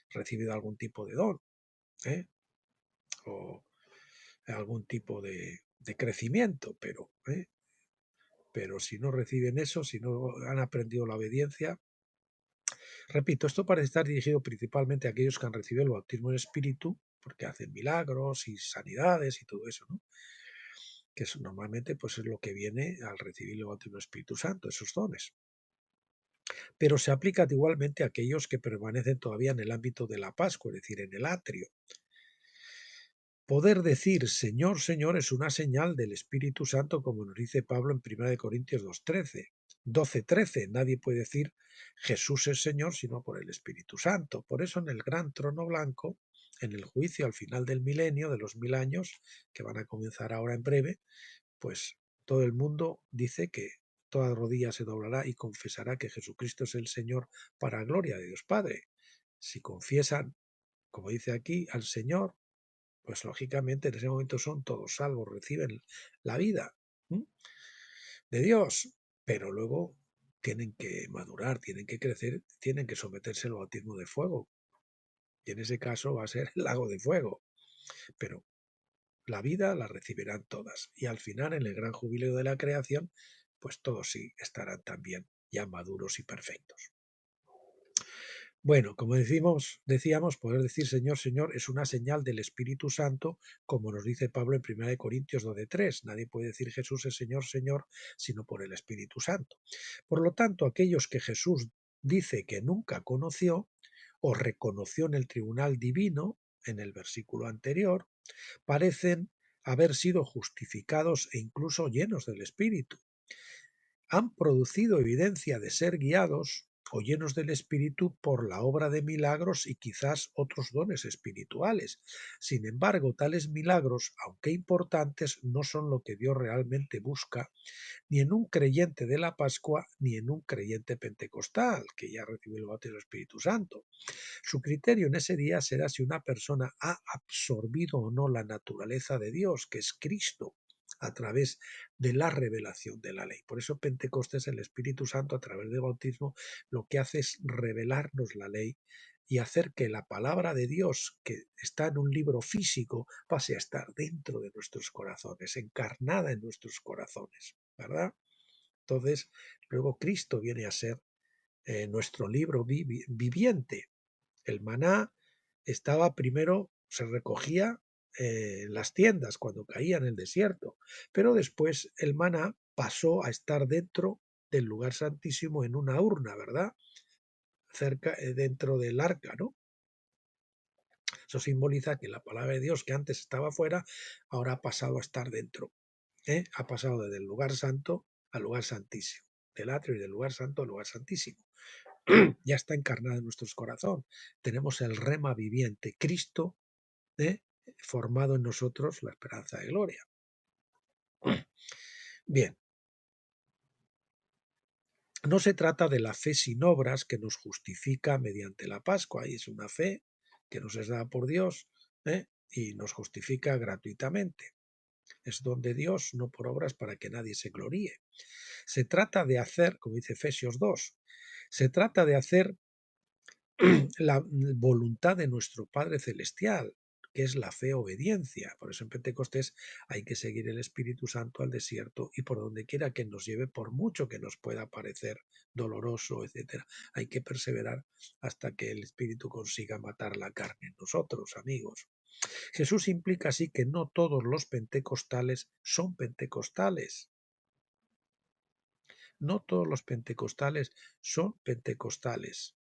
recibido algún tipo de don, ¿eh? O algún tipo de crecimiento, pero si no reciben eso, si no han aprendido la obediencia, repito, esto parece estar dirigido principalmente a aquellos que han recibido el bautismo del Espíritu, porque hacen milagros y sanidades y todo eso, ¿no? Que eso normalmente pues es lo que viene al recibir el bautismo del Espíritu Santo, esos dones. Pero se aplica igualmente a aquellos que permanecen todavía en el ámbito de la Pascua, es decir, en el atrio. Poder decir Señor, Señor es una señal del Espíritu Santo, como nos dice Pablo en 1 Corintios 12:13. Nadie puede decir Jesús es Señor sino por el Espíritu Santo. Por eso en el gran trono blanco, en el juicio al final del milenio, de los 1000 años, que van a comenzar ahora en breve, pues todo el mundo dice que toda rodilla se doblará y confesará que Jesucristo es el Señor para gloria de Dios Padre. Si confiesan, como dice aquí, al Señor, pues lógicamente en ese momento son todos salvos, reciben la vida de Dios, pero luego tienen que madurar, tienen que crecer, tienen que someterse al bautismo de fuego. Y en ese caso va a ser el lago de fuego. Pero la vida la recibirán todas. Y al final, en el gran jubileo de la creación, pues todos sí estarán también ya maduros y perfectos. Bueno, como decíamos, poder decir Señor, Señor es una señal del Espíritu Santo, como nos dice Pablo en 1 Corintios 12:3. Nadie puede decir Jesús es Señor, Señor, sino por el Espíritu Santo. Por lo tanto, aquellos que Jesús dice que nunca conoció o reconoció en el tribunal divino, en el versículo anterior, parecen haber sido justificados e incluso llenos del Espíritu. Han producido evidencia de ser guiados o llenos del Espíritu por la obra de milagros y quizás otros dones espirituales. Sin embargo, tales milagros, aunque importantes, no son lo que Dios realmente busca, ni en un creyente de la Pascua, ni en un creyente pentecostal, que ya recibió el bautismo del Espíritu Santo. Su criterio en ese día será si una persona ha absorbido o no la naturaleza de Dios, que es Cristo, a través de la revelación de la ley. Por eso Pentecostés, el Espíritu Santo, a través del bautismo, lo que hace es revelarnos la ley y hacer que la palabra de Dios, que está en un libro físico, pase a estar dentro de nuestros corazones, encarnada en nuestros corazones, ¿verdad? Entonces, luego Cristo viene a ser nuestro libro viviente. El maná estaba primero, se recogía en las tiendas cuando caía en el desierto, pero después el maná pasó a estar dentro del lugar santísimo en una urna, ¿verdad? Cerca, dentro del arca, ¿no? Eso simboliza que la palabra de Dios que antes estaba fuera, ahora ha pasado a estar dentro, ¿eh? Ha pasado desde el lugar santo al lugar santísimo, del atrio y del lugar santo al lugar santísimo. Ya está encarnada en nuestros corazones. Tenemos el rema viviente, Cristo, formado en nosotros la esperanza de gloria. Bien, no se trata de la fe sin obras que nos justifica mediante la Pascua, y es una fe que nos es dada por Dios y nos justifica gratuitamente. Es don de Dios, no por obras para que nadie se gloríe. Se trata de hacer, como dice Efesios 2, se trata de hacer la voluntad de nuestro Padre Celestial, que es la fe obediencia. Por eso en Pentecostés hay que seguir el Espíritu Santo al desierto y por donde quiera que nos lleve, por mucho que nos pueda parecer doloroso, etcétera, hay que perseverar hasta que el Espíritu consiga matar la carne en nosotros, amigos. Jesús implica así que no todos los pentecostales son pentecostales. No todos los pentecostales son pentecostales.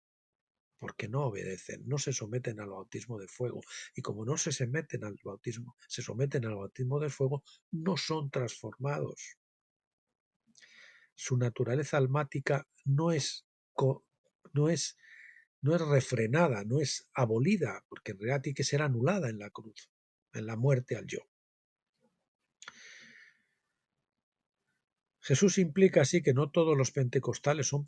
porque no obedecen, no se someten al bautismo de fuego. Y como no se someten al bautismo, se someten al bautismo de fuego, no son transformados. Su naturaleza almática no es, no es refrenada, no es abolida, porque en realidad tiene que ser anulada en la cruz, en la muerte al yo. Jesús implica así que no todos los pentecostales son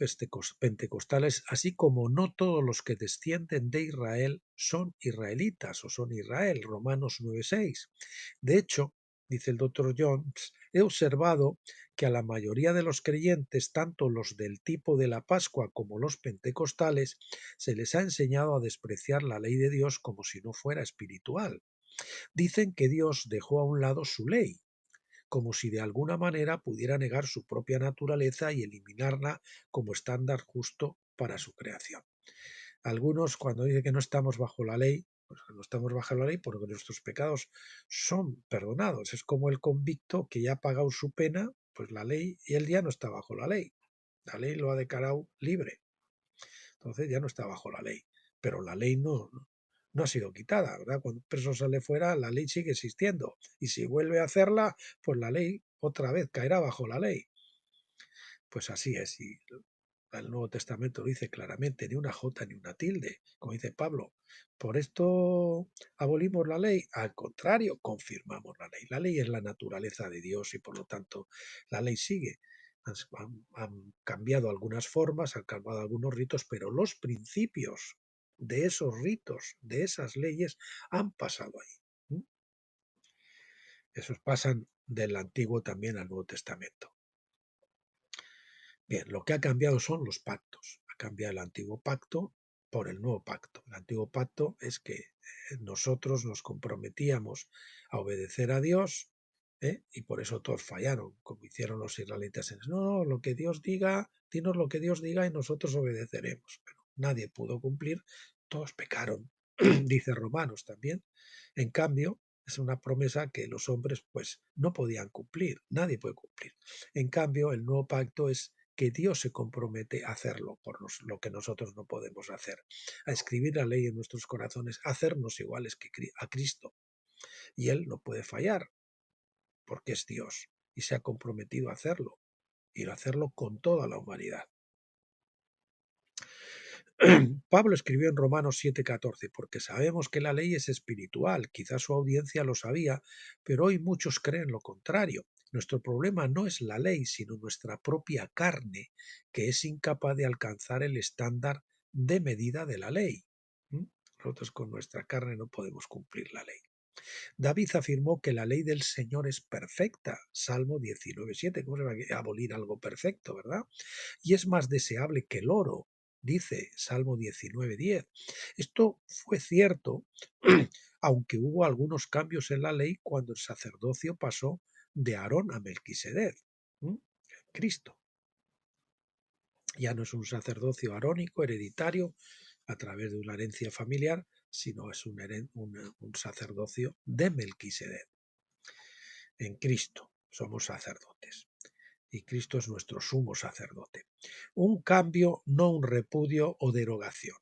pentecostales, así como no todos los que descienden de Israel son israelitas o son Israel, Romanos 9:6. De hecho, dice el doctor Jones, he observado que a la mayoría de los creyentes, tanto los del tipo de la Pascua como los pentecostales, se les ha enseñado a despreciar la ley de Dios como si no fuera espiritual. Dicen que Dios dejó a un lado su ley, como si de alguna manera pudiera negar su propia naturaleza y eliminarla como estándar justo para su creación. Algunos, cuando dicen que no estamos bajo la ley, pues no estamos bajo la ley porque nuestros pecados son perdonados. Es como el convicto que ya ha pagado su pena, pues la ley, y él ya no está bajo la ley. La ley lo ha declarado libre. Entonces ya no está bajo la ley. Pero la ley no ha sido quitada, ¿verdad? Cuando un preso sale fuera, la ley sigue existiendo. Y si vuelve a hacerla, pues la ley otra vez caerá bajo la ley. Pues así es. Y el Nuevo Testamento lo dice claramente, ni una jota ni una tilde, como dice Pablo. ¿Por esto abolimos la ley? Al contrario, confirmamos la ley. La ley es la naturaleza de Dios y por lo tanto la ley sigue. Han cambiado algunas formas, han cambiado algunos ritos, pero los principios de esos ritos, de esas leyes, han pasado ahí. Esos pasan del Antiguo también al Nuevo Testamento. Bien, lo que ha cambiado son los pactos. Ha cambiado el antiguo pacto por el nuevo pacto. El antiguo pacto es que nosotros nos comprometíamos a obedecer a Dios, y por eso todos fallaron, como hicieron los israelitas. No, lo que Dios diga, dinos lo que Dios diga y nosotros obedeceremos. Pero nadie pudo cumplir, todos pecaron, dice Romanos también. En cambio, es una promesa que los hombres pues no podían cumplir, nadie puede cumplir. En cambio, el nuevo pacto es que Dios se compromete a hacerlo por lo que nosotros no podemos hacer, a escribir la ley en nuestros corazones, a hacernos iguales que a Cristo. Y Él no puede fallar, porque es Dios, y se ha comprometido a hacerlo, y a hacerlo con toda la humanidad. Pablo escribió en Romanos 7:14, porque sabemos que la ley es espiritual, quizás su audiencia lo sabía, pero hoy muchos creen lo contrario. Nuestro problema no es la ley, sino nuestra propia carne, que es incapaz de alcanzar el estándar de medida de la ley. Nosotros con nuestra carne no podemos cumplir la ley. David afirmó que la ley del Señor es perfecta, Salmo 19:7. ¿Cómo se va a abolir algo perfecto, verdad? Y es más deseable que el oro, dice Salmo 19:10. Esto fue cierto, aunque hubo algunos cambios en la ley cuando el sacerdocio pasó de Aarón a Melquisedec, Cristo. Ya no es un sacerdocio arónico, hereditario, a través de una herencia familiar, sino es un sacerdocio de Melquisedec. En Cristo somos sacerdotes y Cristo es nuestro sumo sacerdote. Un cambio, no un repudio o derogación.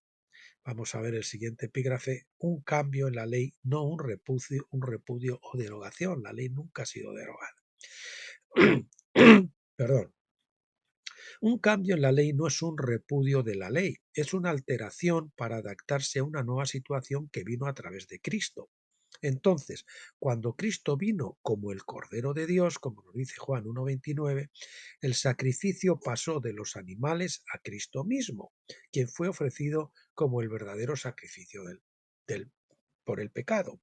Vamos a ver el siguiente epígrafe. Un cambio en la ley, no un repudio o derogación. La ley nunca ha sido derogada. Perdón. Un cambio en la ley no es un repudio de la ley, es una alteración para adaptarse a una nueva situación que vino a través de Cristo. Entonces, cuando Cristo vino como el Cordero de Dios, como nos dice Juan 1:29, el sacrificio pasó de los animales a Cristo mismo, quien fue ofrecido como el verdadero sacrificio por el pecado.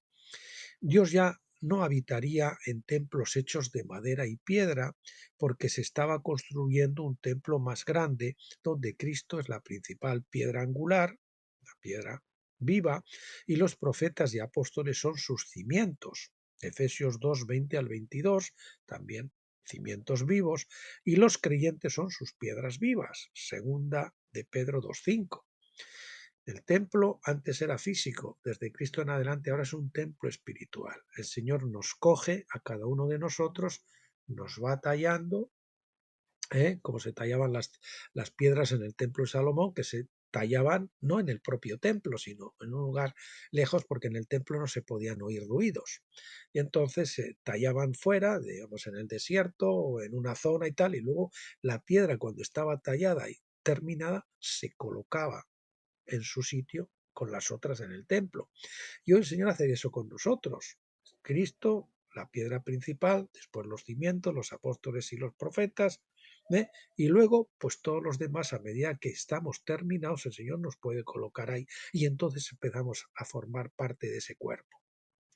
Dios ya no habitaría en templos hechos de madera y piedra, porque se estaba construyendo un templo más grande, donde Cristo es la principal piedra angular, la piedra viva, y los profetas y apóstoles son sus cimientos. Efesios 2:20-22, también cimientos vivos, y los creyentes son sus piedras vivas. Segunda de Pedro 2:5. El templo antes era físico, desde Cristo en adelante ahora es un templo espiritual. El Señor nos coge a cada uno de nosotros, nos va tallando, como se tallaban las piedras en el templo de Salomón, que se tallaban no en el propio templo, sino en un lugar lejos, porque en el templo no se podían oír ruidos. Y entonces se tallaban fuera, digamos en el desierto o en una zona y tal, y luego la piedra cuando estaba tallada y terminada se colocaba en su sitio con las otras en el templo. Y hoy el Señor hace eso con nosotros. Cristo, la piedra principal, después los cimientos, los apóstoles y los profetas, ¿eh? Y luego, pues todos los demás, a medida que estamos terminados, el Señor nos puede colocar ahí y entonces empezamos a formar parte de ese cuerpo.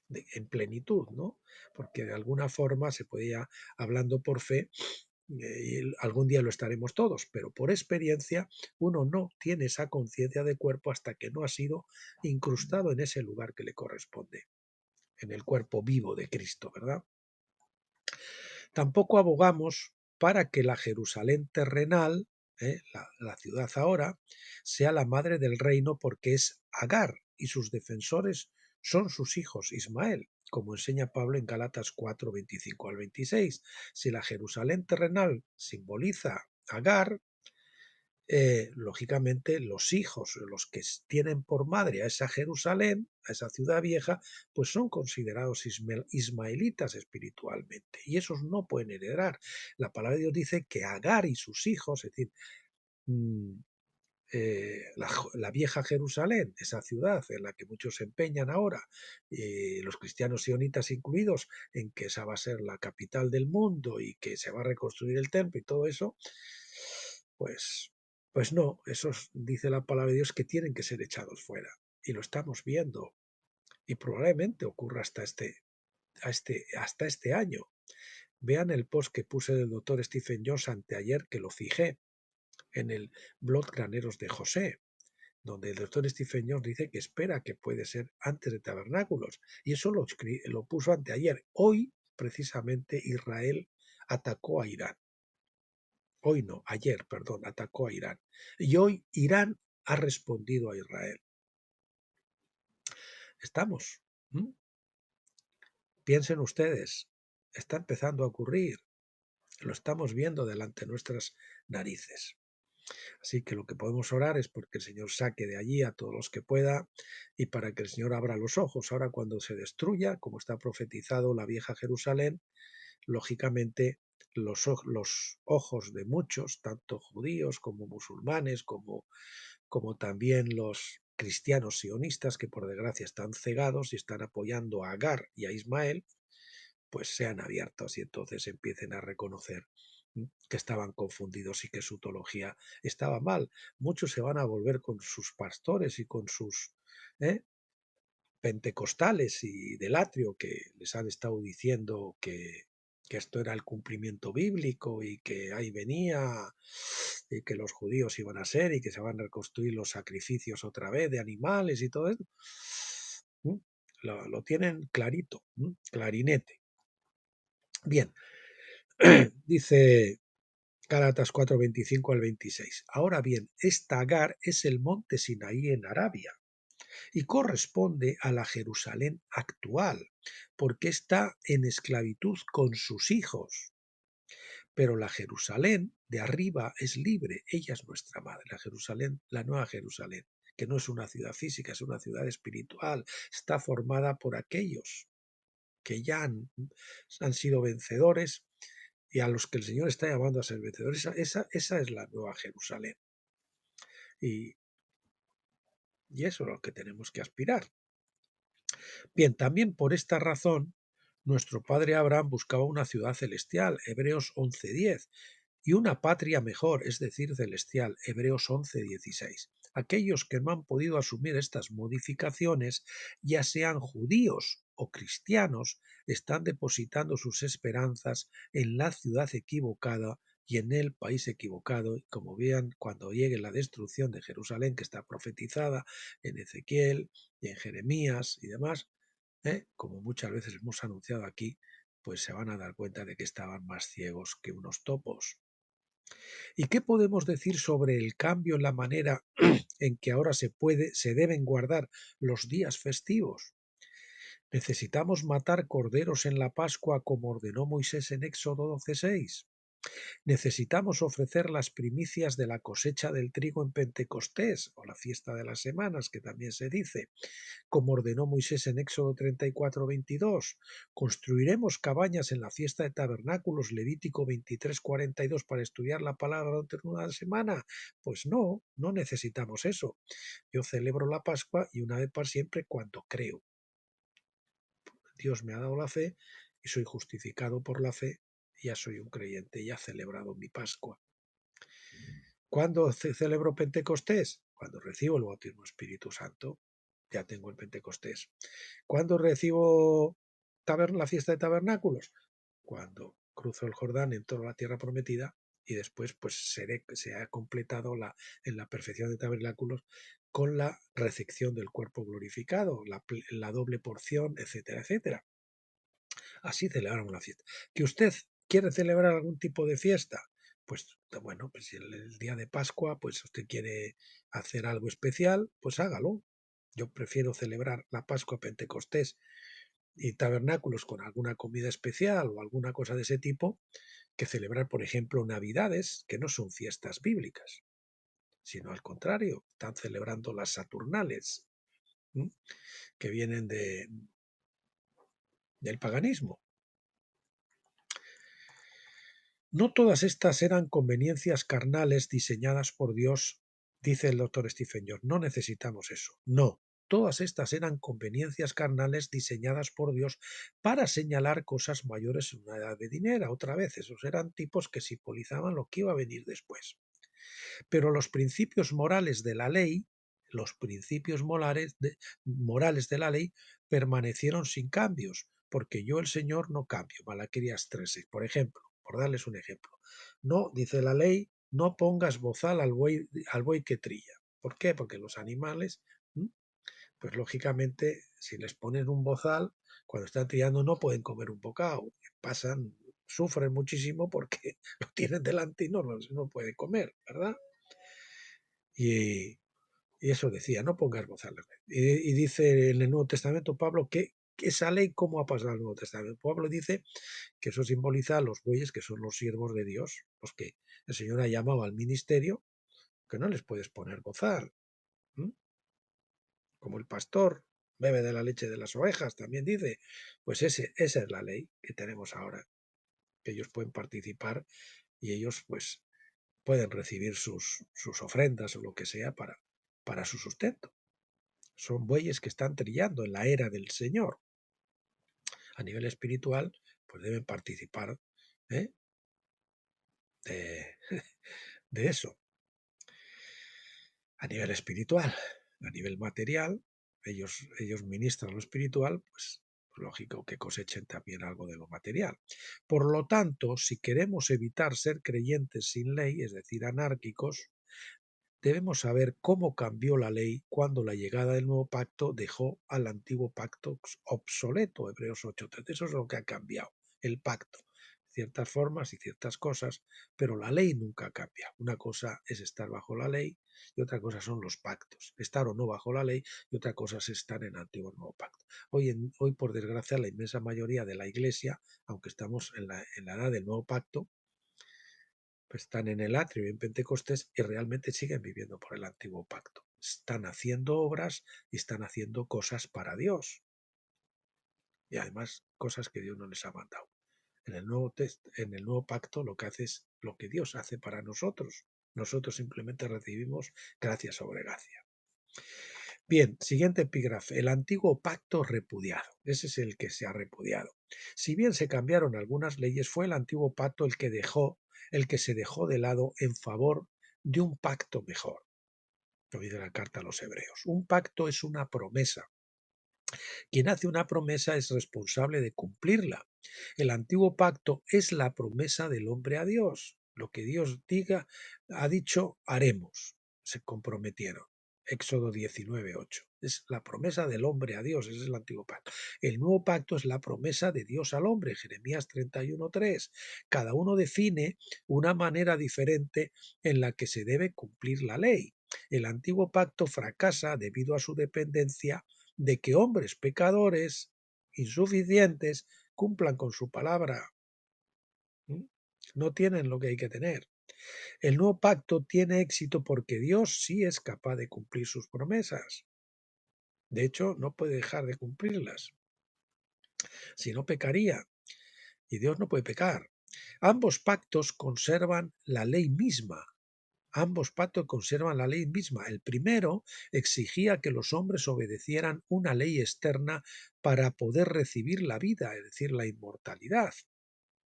En plenitud, ¿no? Porque de alguna forma se podía, hablando por fe, y algún día lo estaremos todos, pero por experiencia uno no tiene esa conciencia de cuerpo hasta que no ha sido incrustado en ese lugar que le corresponde, en el cuerpo vivo de Cristo, ¿verdad? Tampoco abogamos para que la Jerusalén terrenal, la ciudad ahora, sea la madre del reino porque es Agar y sus defensores son sus hijos Ismael, como enseña Pablo en Gálatas 4, 25 al 26. Si la Jerusalén terrenal simboliza Agar, lógicamente los hijos, los que tienen por madre a esa Jerusalén, a esa ciudad vieja, pues son considerados ismaelitas espiritualmente y esos no pueden heredar. La palabra de Dios dice que Agar y sus hijos, es decir, mm, la vieja Jerusalén, esa ciudad en la que muchos se empeñan ahora, los cristianos sionitas incluidos, en que esa va a ser la capital del mundo y que se va a reconstruir el templo y todo eso, pues, pues no, esos, dice la palabra de Dios, que tienen que ser echados fuera. Y lo estamos viendo. Y probablemente ocurra hasta este año. Vean el post que puse del doctor Stephen Jones anteayer, que lo fijé en el blog Graneros de José, donde el doctor Stephen Jones dice que espera que puede ser antes de tabernáculos. Y eso lo puso anteayer. Hoy, precisamente, Israel atacó a Irán. Hoy no, ayer, perdón, atacó a Irán. Y hoy Irán ha respondido a Israel. Estamos. ¿Mm? Piensen ustedes, está empezando a ocurrir. Lo estamos viendo delante de nuestras narices. Así que lo que podemos orar es porque el Señor saque de allí a todos los que pueda y para que el Señor abra los ojos. Ahora cuando se destruya, como está profetizado la vieja Jerusalén, lógicamente los ojos de muchos, tanto judíos como musulmanes, como también los cristianos sionistas, que por desgracia están cegados y están apoyando a Agar y a Ismael, pues sean abiertos y entonces empiecen a reconocer que estaban confundidos y que su teología estaba mal. Muchos se van a volver con sus pastores y con sus pentecostales y del atrio que les han estado diciendo que esto era el cumplimiento bíblico y que ahí venía y que los judíos iban a ser y que se van a reconstruir los sacrificios otra vez de animales y todo eso. Lo tienen clarito, clarinete. Bien, dice Gálatas 4, 25 al 26. Ahora bien, esta Agar es el monte Sinaí en Arabia y corresponde a la Jerusalén actual, porque está en esclavitud con sus hijos. Pero la Jerusalén de arriba es libre, ella es nuestra madre, la Jerusalén, la nueva Jerusalén, que no es una ciudad física, es una ciudad espiritual, está formada por aquellos que ya han sido vencedores y a los que el Señor está llamando a ser vencedores. Esa es la nueva Jerusalén. Y eso es lo que tenemos que aspirar. Bien, también por esta razón, nuestro padre Abraham buscaba una ciudad celestial, Hebreos 11:10, y una patria mejor, es decir, celestial, Hebreos 11:16. Aquellos que no han podido asumir estas modificaciones, ya sean judíos o cristianos, están depositando sus esperanzas en la ciudad equivocada y en el país equivocado. Y como vean, cuando llegue la destrucción de Jerusalén, que está profetizada en Ezequiel y en Jeremías y demás, como muchas veces hemos anunciado aquí, pues se van a dar cuenta de que estaban más ciegos que unos topos. ¿Y qué podemos decir sobre el cambio en la manera en que ahora se deben guardar los días festivos? ¿Necesitamos matar corderos en la Pascua como ordenó Moisés en Éxodo 12:6? Necesitamos ofrecer las primicias de la cosecha del trigo en Pentecostés, o la fiesta de las semanas, que también se dice, como ordenó Moisés en Éxodo 34:22. ¿Construiremos cabañas en la fiesta de tabernáculos, Levítico 23:42, para estudiar la palabra durante una semana? Pues no, no necesitamos eso. Yo celebro la Pascua y una vez para siempre cuando creo. Dios me ha dado la fe y soy justificado por la fe, y ya soy un creyente, ya he celebrado mi Pascua. ¿Cuándo celebro Pentecostés? Cuando recibo el bautismo Espíritu Santo, ya tengo el Pentecostés. ¿Cuándo recibo la fiesta de tabernáculos? Cuando cruzo el Jordán, entro a la tierra prometida, y después pues se ha completado en la perfección de tabernáculos con la recepción del cuerpo glorificado, la doble porción, etcétera, etcétera. Así celebramos la fiesta. ¿Que usted quiere celebrar algún tipo de fiesta? Pues bueno, pues si el día de Pascua, pues usted quiere hacer algo especial, pues hágalo. Yo prefiero celebrar la Pascua, Pentecostés y tabernáculos con alguna comida especial o alguna cosa de ese tipo, que celebrar, por ejemplo, Navidades, que no son fiestas bíblicas, sino al contrario, están celebrando las Saturnales, ¿m? Que vienen del paganismo. No todas estas eran conveniencias carnales diseñadas por Dios, dice el doctor Stephen Jones. No necesitamos eso. No. Todas estas eran conveniencias carnales diseñadas por Dios para señalar cosas mayores en una edad de dinero. Otra vez, esos eran tipos que simbolizaban lo que iba a venir después. Pero los principios morales de la ley, morales de la ley, permanecieron sin cambios, porque yo, el Señor, no cambio. Malaquías 3:6, por ejemplo, por darles un ejemplo. No, dice la ley, no pongas bozal al buey que trilla. ¿Por qué? Porque los animales, pues lógicamente, si les ponen un bozal, cuando están trillando no pueden comer un bocado. Sufren muchísimo porque lo tienen delante y no pueden comer, ¿verdad? Y eso decía, no pongas bozales. Y dice en el Nuevo Testamento Pablo que esa ley, ¿cómo ha pasado en el Nuevo Testamento? Pablo dice que eso simboliza a los bueyes, que son los siervos de Dios, los que el Señor ha llamado al ministerio, que no les puedes poner bozal. ¿m? Como el pastor bebe de la leche de las ovejas, también dice, pues esa es la ley que tenemos ahora, que ellos pueden participar y ellos pues pueden recibir sus ofrendas o lo que sea para su sustento. Son bueyes que están trillando en la era del Señor. A nivel espiritual, pues deben participar ¿eh? de, de eso. A nivel espiritual, a nivel material, ellos ministran lo espiritual, pues lógico que cosechen también algo de lo material. Por lo tanto, si queremos evitar ser creyentes sin ley, es decir, anárquicos, debemos saber cómo cambió la ley cuando la llegada del nuevo pacto dejó al antiguo pacto obsoleto, Hebreos 8:13. Eso es lo que ha cambiado, el pacto. Ciertas formas y ciertas cosas, pero la ley nunca cambia. Una cosa es estar bajo la ley y otra cosa son los pactos. Estar o no bajo la ley y otra cosa es estar en el antiguo nuevo pacto. Hoy, por desgracia, la inmensa mayoría de la Iglesia, aunque estamos en la edad del nuevo pacto, pues están en el atrio y en Pentecostés y realmente siguen viviendo por el antiguo pacto. Están haciendo obras y están haciendo cosas para Dios. Y además cosas que Dios no les ha mandado. En el nuevo pacto lo que hace es lo que Dios hace para nosotros. Nosotros simplemente recibimos gracia sobre gracia. Bien, siguiente epígrafe. El antiguo pacto repudiado. Ese es el que se ha repudiado. Si bien se cambiaron algunas leyes, fue el antiguo pacto el que se dejó de lado en favor de un pacto mejor. Lo dice la carta a los Hebreos. Un pacto es una promesa. Quien hace una promesa es responsable de cumplirla. El antiguo pacto es la promesa del hombre a Dios. Lo que Dios ha dicho, haremos. Se comprometieron. Éxodo 19:8. Es la promesa del hombre a Dios, ese es el antiguo pacto. El nuevo pacto es la promesa de Dios al hombre, Jeremías 31:3. Cada uno define una manera diferente en la que se debe cumplir la ley. El antiguo pacto fracasa debido a su dependencia de que hombres pecadores, insuficientes, cumplan con su palabra. no tienen lo que hay que tener. El nuevo pacto tiene éxito porque Dios sí es capaz de cumplir sus promesas. De hecho, no puede dejar de cumplirlas, si no pecaría, y Dios no puede pecar. Ambos pactos conservan la ley misma. Ambos pactos conservan la ley misma. El primero exigía que los hombres obedecieran una ley externa para poder recibir la vida, es decir, la inmortalidad.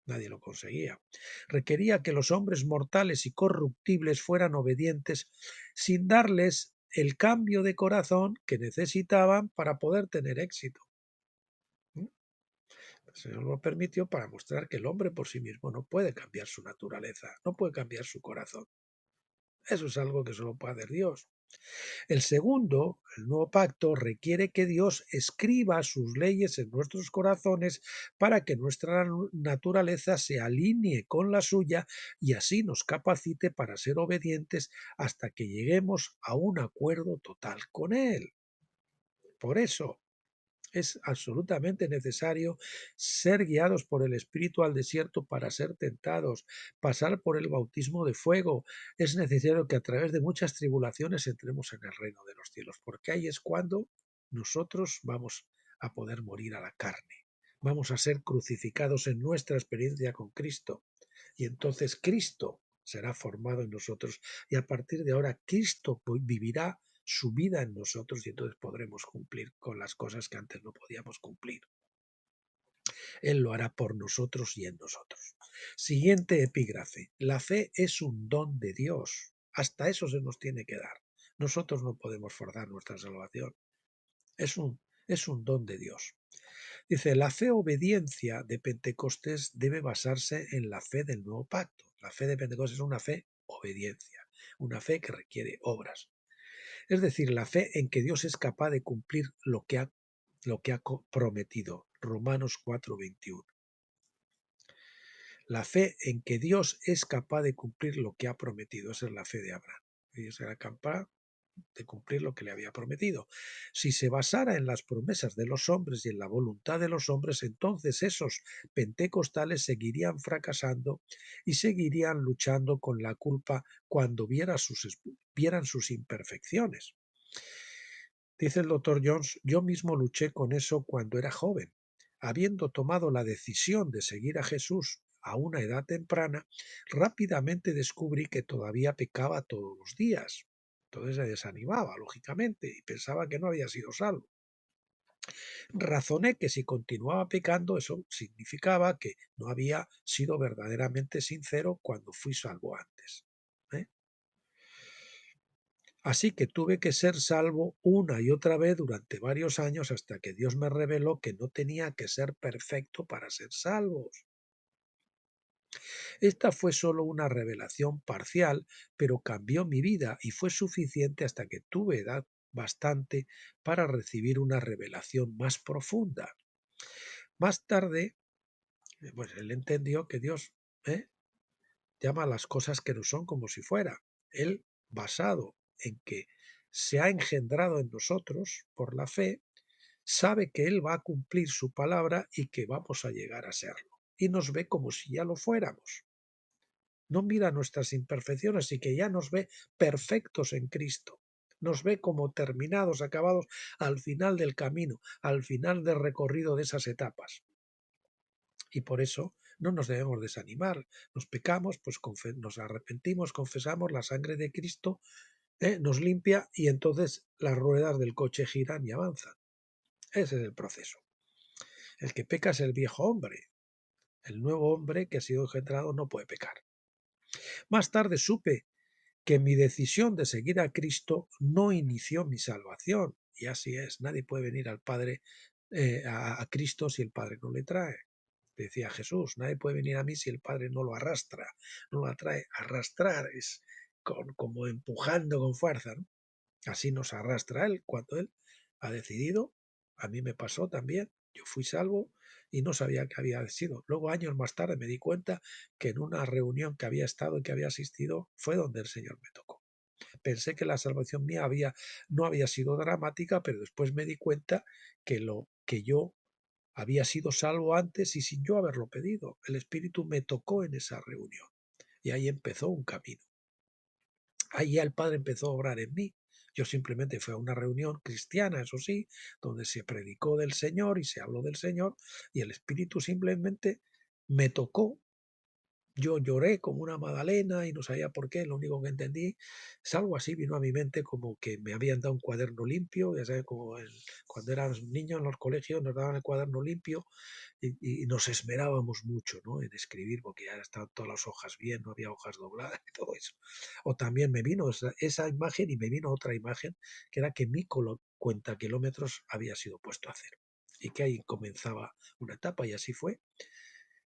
Nadie lo conseguía. Requería que los hombres mortales y corruptibles fueran obedientes sin darles el cambio de corazón que necesitaban para poder tener éxito. El Señor lo permitió para mostrar que el hombre por sí mismo no puede cambiar su naturaleza, no puede cambiar su corazón. Eso es algo que solo puede hacer Dios. El segundo, el nuevo pacto, requiere que Dios escriba sus leyes en nuestros corazones para que nuestra naturaleza se alinee con la suya y así nos capacite para ser obedientes hasta que lleguemos a un acuerdo total con Él. Por eso, es absolutamente necesario ser guiados por el Espíritu al desierto para ser tentados, pasar por el bautismo de fuego. Es necesario que a través de muchas tribulaciones entremos en el reino de los cielos, porque ahí es cuando nosotros vamos a poder morir a la carne. Vamos a ser crucificados en nuestra experiencia con Cristo. Y entonces Cristo será formado en nosotros. Y a partir de ahora Cristo vivirá su vida en nosotros y entonces podremos cumplir con las cosas que antes no podíamos cumplir. Él lo hará por nosotros y en nosotros. Siguiente epígrafe. La fe es un don de Dios. Hasta eso se nos tiene que dar. Nosotros no podemos forzar nuestra salvación. Es un don de Dios. Dice, la fe obediencia de Pentecostés debe basarse en la fe del nuevo pacto. La fe de Pentecostés es una fe obediencia, una fe que requiere obras. Es decir, la fe en que Dios es capaz de cumplir lo que ha prometido. Romanos 4:21. La fe en que Dios es capaz de cumplir lo que ha prometido. Esa es la fe de Abraham. Dios era capaz de cumplir lo que le había prometido. Si se basara en las promesas de los hombres y en la voluntad de los hombres, entonces esos pentecostales seguirían fracasando y seguirían luchando con la culpa cuando vieran sus imperfecciones. Dice el doctor Jones, yo mismo luché con eso cuando era joven. Habiendo tomado la decisión de seguir a Jesús a una edad temprana, rápidamente descubrí que todavía pecaba todos los días. Entonces se desanimaba, lógicamente, y pensaba que no había sido salvo. Razoné que si continuaba pecando, eso significaba que no había sido verdaderamente sincero cuando fui salvo antes. ¿eh? Así que tuve que ser salvo una y otra vez durante varios años hasta que Dios me reveló que no tenía que ser perfecto para ser salvos. Esta fue solo una revelación parcial, pero cambió mi vida y fue suficiente hasta que tuve edad bastante para recibir una revelación más profunda. Más tarde, pues él entendió que Dios llama a las cosas que no son como si fuera. Él, basado en que se ha engendrado en nosotros por la fe, sabe que Él va a cumplir su palabra y que vamos a llegar a serlo. Y nos ve como si ya lo fuéramos. No mira nuestras imperfecciones y que ya nos ve perfectos en Cristo. Nos ve como terminados, acabados al final del camino, al final del recorrido de esas etapas. Y por eso no nos debemos desanimar. Nos pecamos, pues nos arrepentimos, confesamos, la sangre de Cristo nos limpia y entonces las ruedas del coche giran y avanzan. Ese es el proceso. El que peca es el viejo hombre. El nuevo hombre que ha sido engendrado no puede pecar. Más tarde supe que mi decisión de seguir a Cristo no inició mi salvación. Y así es, nadie puede venir al Padre, a Cristo si el Padre no le trae. Decía Jesús, nadie puede venir a mí si el Padre no lo arrastra, no lo atrae. Arrastrar es como empujando con fuerza, ¿no? Así nos arrastra Él cuando Él ha decidido. A mí me pasó también. Yo fui salvo y no sabía que había sido. Luego, años más tarde, me di cuenta que en una reunión que había estado y que había asistido fue donde el Señor me tocó. Pensé que la salvación mía no había sido dramática, pero después me di cuenta que lo que yo había sido salvo antes y sin yo haberlo pedido. El Espíritu me tocó en esa reunión y ahí empezó un camino. Ahí ya el Padre empezó a obrar en mí. Yo simplemente fui a una reunión cristiana, eso sí, donde se predicó del Señor y se habló del Señor, y el Espíritu simplemente me tocó. Yo lloré como una magdalena y no sabía por qué, lo único que entendí es algo así, vino a mi mente como que me habían dado un cuaderno limpio, ya sabes, como cuando éramos niños en los colegios nos daban el cuaderno limpio y nos esmerábamos mucho, ¿no?, en escribir, porque ya estaban todas las hojas bien, no había hojas dobladas y todo eso. O también me vino esa imagen y me vino otra imagen, que era que mi cuenta kilómetros había sido puesto a cero y que ahí comenzaba una etapa y así fue.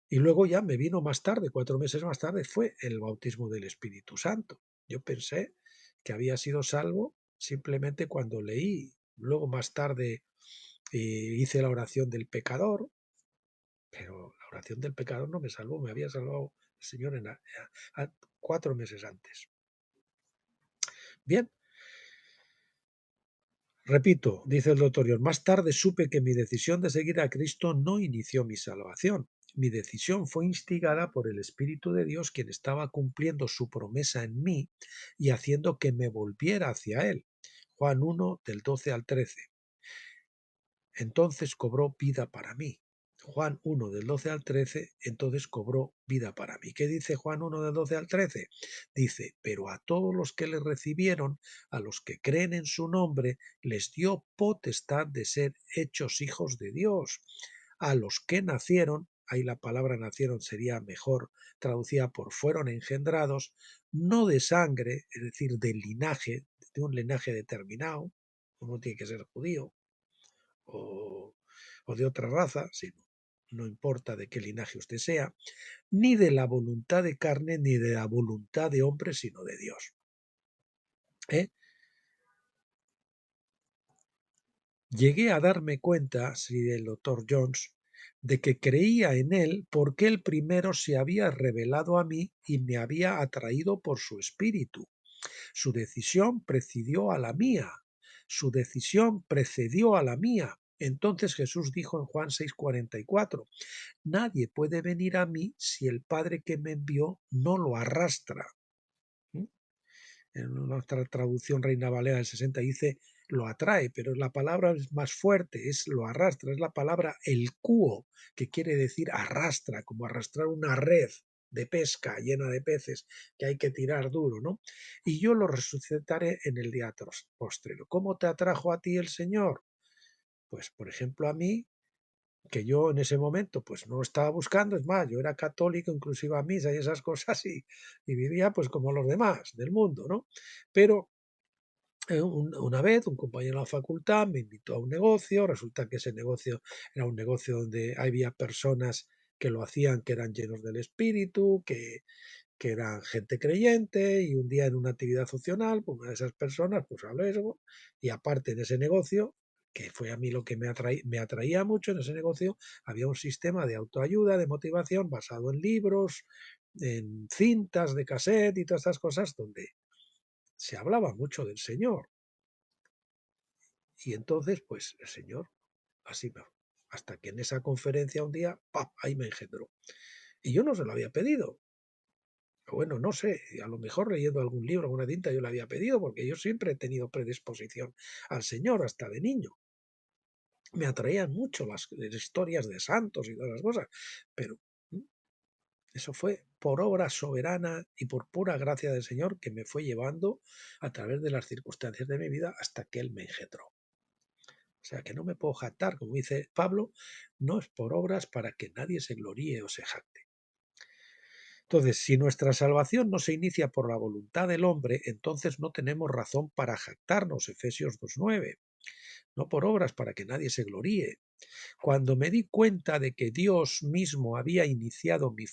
Y luego ya me vino más tarde, 4 meses más tarde, fue el bautismo del Espíritu Santo. Yo pensé que había sido salvo simplemente cuando leí. Luego más tarde hice la oración del pecador, pero la oración del pecador no me salvó, me había salvado el Señor 4 meses antes. Bien, repito, dice el doctor John, más tarde supe que mi decisión de seguir a Cristo no inició mi salvación. Mi decisión fue instigada por el Espíritu de Dios, quien estaba cumpliendo su promesa en mí y haciendo que me volviera hacia Él. Juan 1, del 12 al 13. Entonces cobró vida para mí. Juan 1, del 12 al 13, entonces cobró vida para mí. ¿Qué dice Juan 1, del 12 al 13? Dice, pero a todos los que le recibieron, a los que creen en su nombre, les dio potestad de ser hechos hijos de Dios. A los que nacieron, ahí la palabra nacieron sería mejor traducida por fueron engendrados, no de sangre, es decir, de linaje, de un linaje determinado, uno tiene que ser judío, o de otra raza, sino no importa de qué linaje usted sea, ni de la voluntad de carne, ni de la voluntad de hombre, sino de Dios. Llegué a darme cuenta, sigue el doctor Jones, de que creía en él porque él primero se había revelado a mí y me había atraído por su espíritu. Su decisión precedió a la mía. Su decisión precedió a la mía. Entonces Jesús dijo en Juan 6:44, nadie puede venir a mí si el Padre que me envió no lo arrastra. En nuestra traducción Reina Valera del 60 dice lo atrae, pero la palabra es más fuerte, es lo arrastra, es la palabra el cuo, que quiere decir arrastra, como arrastrar una red de pesca llena de peces que hay que tirar duro, ¿no? Y yo lo resucitaré en el día postrero. ¿Cómo te atrajo a ti el Señor? Pues, por ejemplo, a mí, que yo en ese momento pues no estaba buscando, es más, yo era católico, inclusive iba a misa y esas cosas y vivía pues como los demás del mundo, ¿no? Pero una vez un compañero de la facultad me invitó a un negocio, resulta que ese negocio era un negocio donde había personas que lo hacían, que eran llenos del espíritu, que eran gente creyente, y un día en una actividad opcional, pues una de esas personas pues habló eso, y aparte en ese negocio, que fue a mí lo que me atraía mucho en ese negocio, había un sistema de autoayuda, de motivación basado en libros, en cintas de cassette y todas estas cosas donde se hablaba mucho del Señor. Y entonces, pues el Señor, así me, hasta que en esa conferencia un día, ¡pap!, ahí me engendró. Y yo no se lo había pedido. Bueno, no sé, a lo mejor leyendo algún libro, alguna cinta, yo le había pedido, porque yo siempre he tenido predisposición al Señor, hasta de niño. Me atraían mucho las historias de santos y todas las cosas, pero eso fue por obra soberana y por pura gracia del Señor que me fue llevando a través de las circunstancias de mi vida hasta que Él me engendró. O sea, que no me puedo jactar, como dice Pablo, no es por obras para que nadie se gloríe o se jacte. Entonces, si nuestra salvación no se inicia por la voluntad del hombre, entonces no tenemos razón para jactarnos, Efesios 2:9, no por obras para que nadie se gloríe. Cuando me di cuenta de que Dios mismo había iniciado mi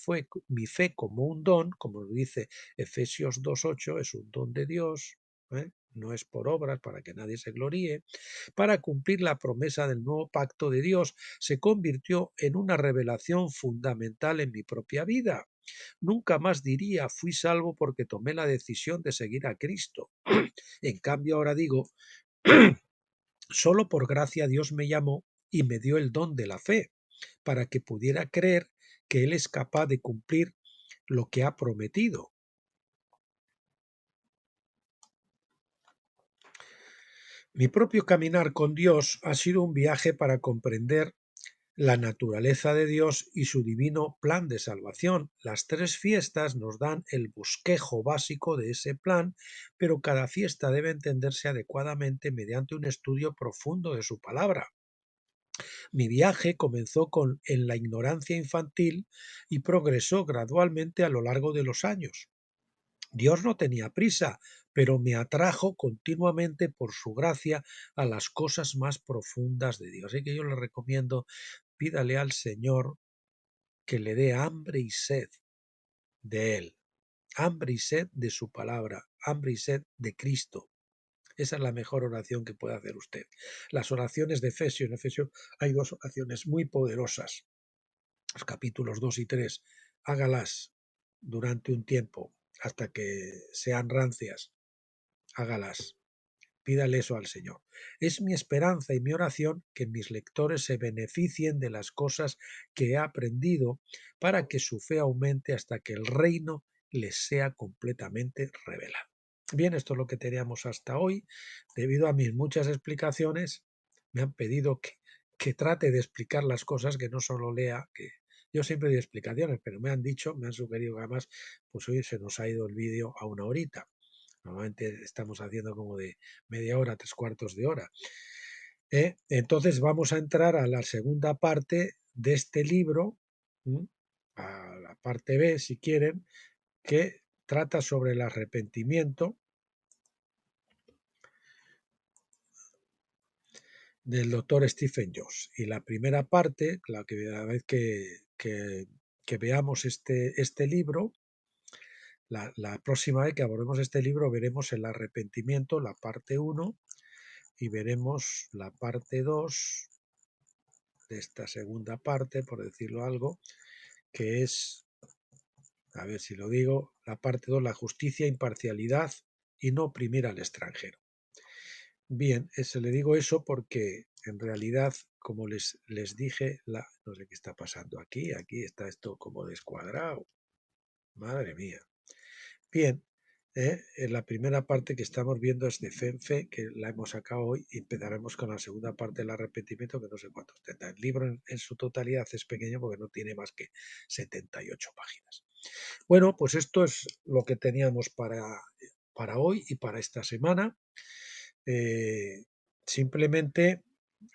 fe como un don, como lo dice Efesios 2:8, es un don de Dios, no es por obras para que nadie se gloríe, para cumplir la promesa del nuevo pacto de Dios, se convirtió en una revelación fundamental en mi propia vida. Nunca más diría fui salvo porque tomé la decisión de seguir a Cristo. En cambio ahora digo, solo por gracia Dios me llamó y me dio el don de la fe. para que pudiera creer que Él es capaz de cumplir lo que ha prometido. Mi propio caminar con Dios ha sido un viaje para comprender la naturaleza de Dios y su divino plan de salvación. Las 3 fiestas nos dan el bosquejo básico de ese plan, pero cada fiesta debe entenderse adecuadamente mediante un estudio profundo de su palabra. Mi viaje comenzó en la ignorancia infantil y progresó gradualmente a lo largo de los años. Dios no tenía prisa, pero me atrajo continuamente por su gracia a las cosas más profundas de Dios. Así que yo le recomiendo, pídale al Señor que le dé hambre y sed de Él, hambre y sed de su palabra, hambre y sed de Cristo. Esa es la mejor oración que puede hacer usted. Las oraciones de Efesios, en Efesios hay 2 oraciones muy poderosas, los capítulos 2 y 3, hágalas durante un tiempo hasta que sean rancias, hágalas. Pídale eso al Señor. Es mi esperanza y mi oración que mis lectores se beneficien de las cosas que he aprendido para que su fe aumente hasta que el reino les sea completamente revelado. Bien, esto es lo que teníamos hasta hoy. Debido a mis muchas explicaciones, me han pedido que trate de explicar las cosas, que no solo lea, que yo siempre doy explicaciones, pero me han sugerido que además, pues hoy se nos ha ido el vídeo a 1 horita. Normalmente estamos haciendo como de media hora, 3/4 de hora. Entonces vamos a entrar a la segunda parte de este libro, a la parte B, si quieren, que trata sobre el arrepentimiento del doctor Stephen Jones. Y la primera parte, la vez que veamos este libro, la próxima vez que abordemos este libro veremos el arrepentimiento, la parte 1, y veremos la parte 2 de esta segunda parte, por decirlo algo, que es, a ver si lo digo, la parte 2, la justicia, imparcialidad y no oprimir al extranjero. Bien, le digo eso porque en realidad, como les dije, no sé qué está pasando aquí está esto como descuadrado. Madre mía. Bien, en la primera parte que estamos viendo es de fe, que la hemos sacado hoy, y empezaremos con la segunda parte del arrepentimiento, que no sé cuántos tendrá. El libro en su totalidad es pequeño porque no tiene más que 78 páginas. Bueno, pues esto es lo que teníamos para hoy y para esta semana. Simplemente,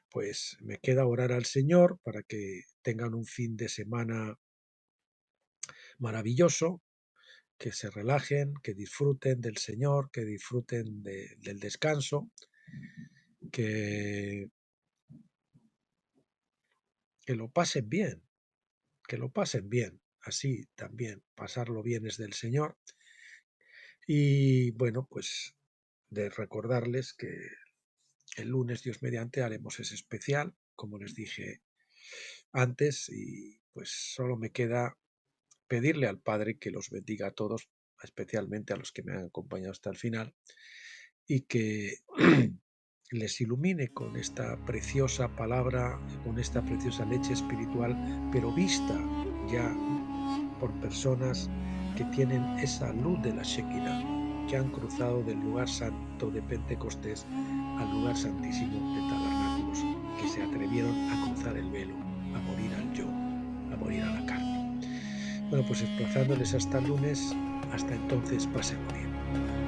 pues me queda orar al Señor para que tengan un fin de semana maravilloso, que se relajen, que disfruten del Señor, que disfruten del descanso, que lo pasen bien, así también pasarlo bien es del Señor. Y bueno, pues de recordarles que el lunes, Dios mediante, haremos ese especial, como les dije antes, y pues solo me queda pedirle al Padre que los bendiga a todos, especialmente a los que me han acompañado hasta el final, y que les ilumine con esta preciosa palabra, con esta preciosa leche espiritual, pero vista ya por personas que tienen esa luz de la Shekinah, que han cruzado del lugar santo de Pentecostés al lugar santísimo de Tabernáculos, que se atrevieron a cruzar el velo, a morir al yo, a morir a la carne. Bueno, pues desplazándoles hasta el lunes, hasta entonces pasen bien.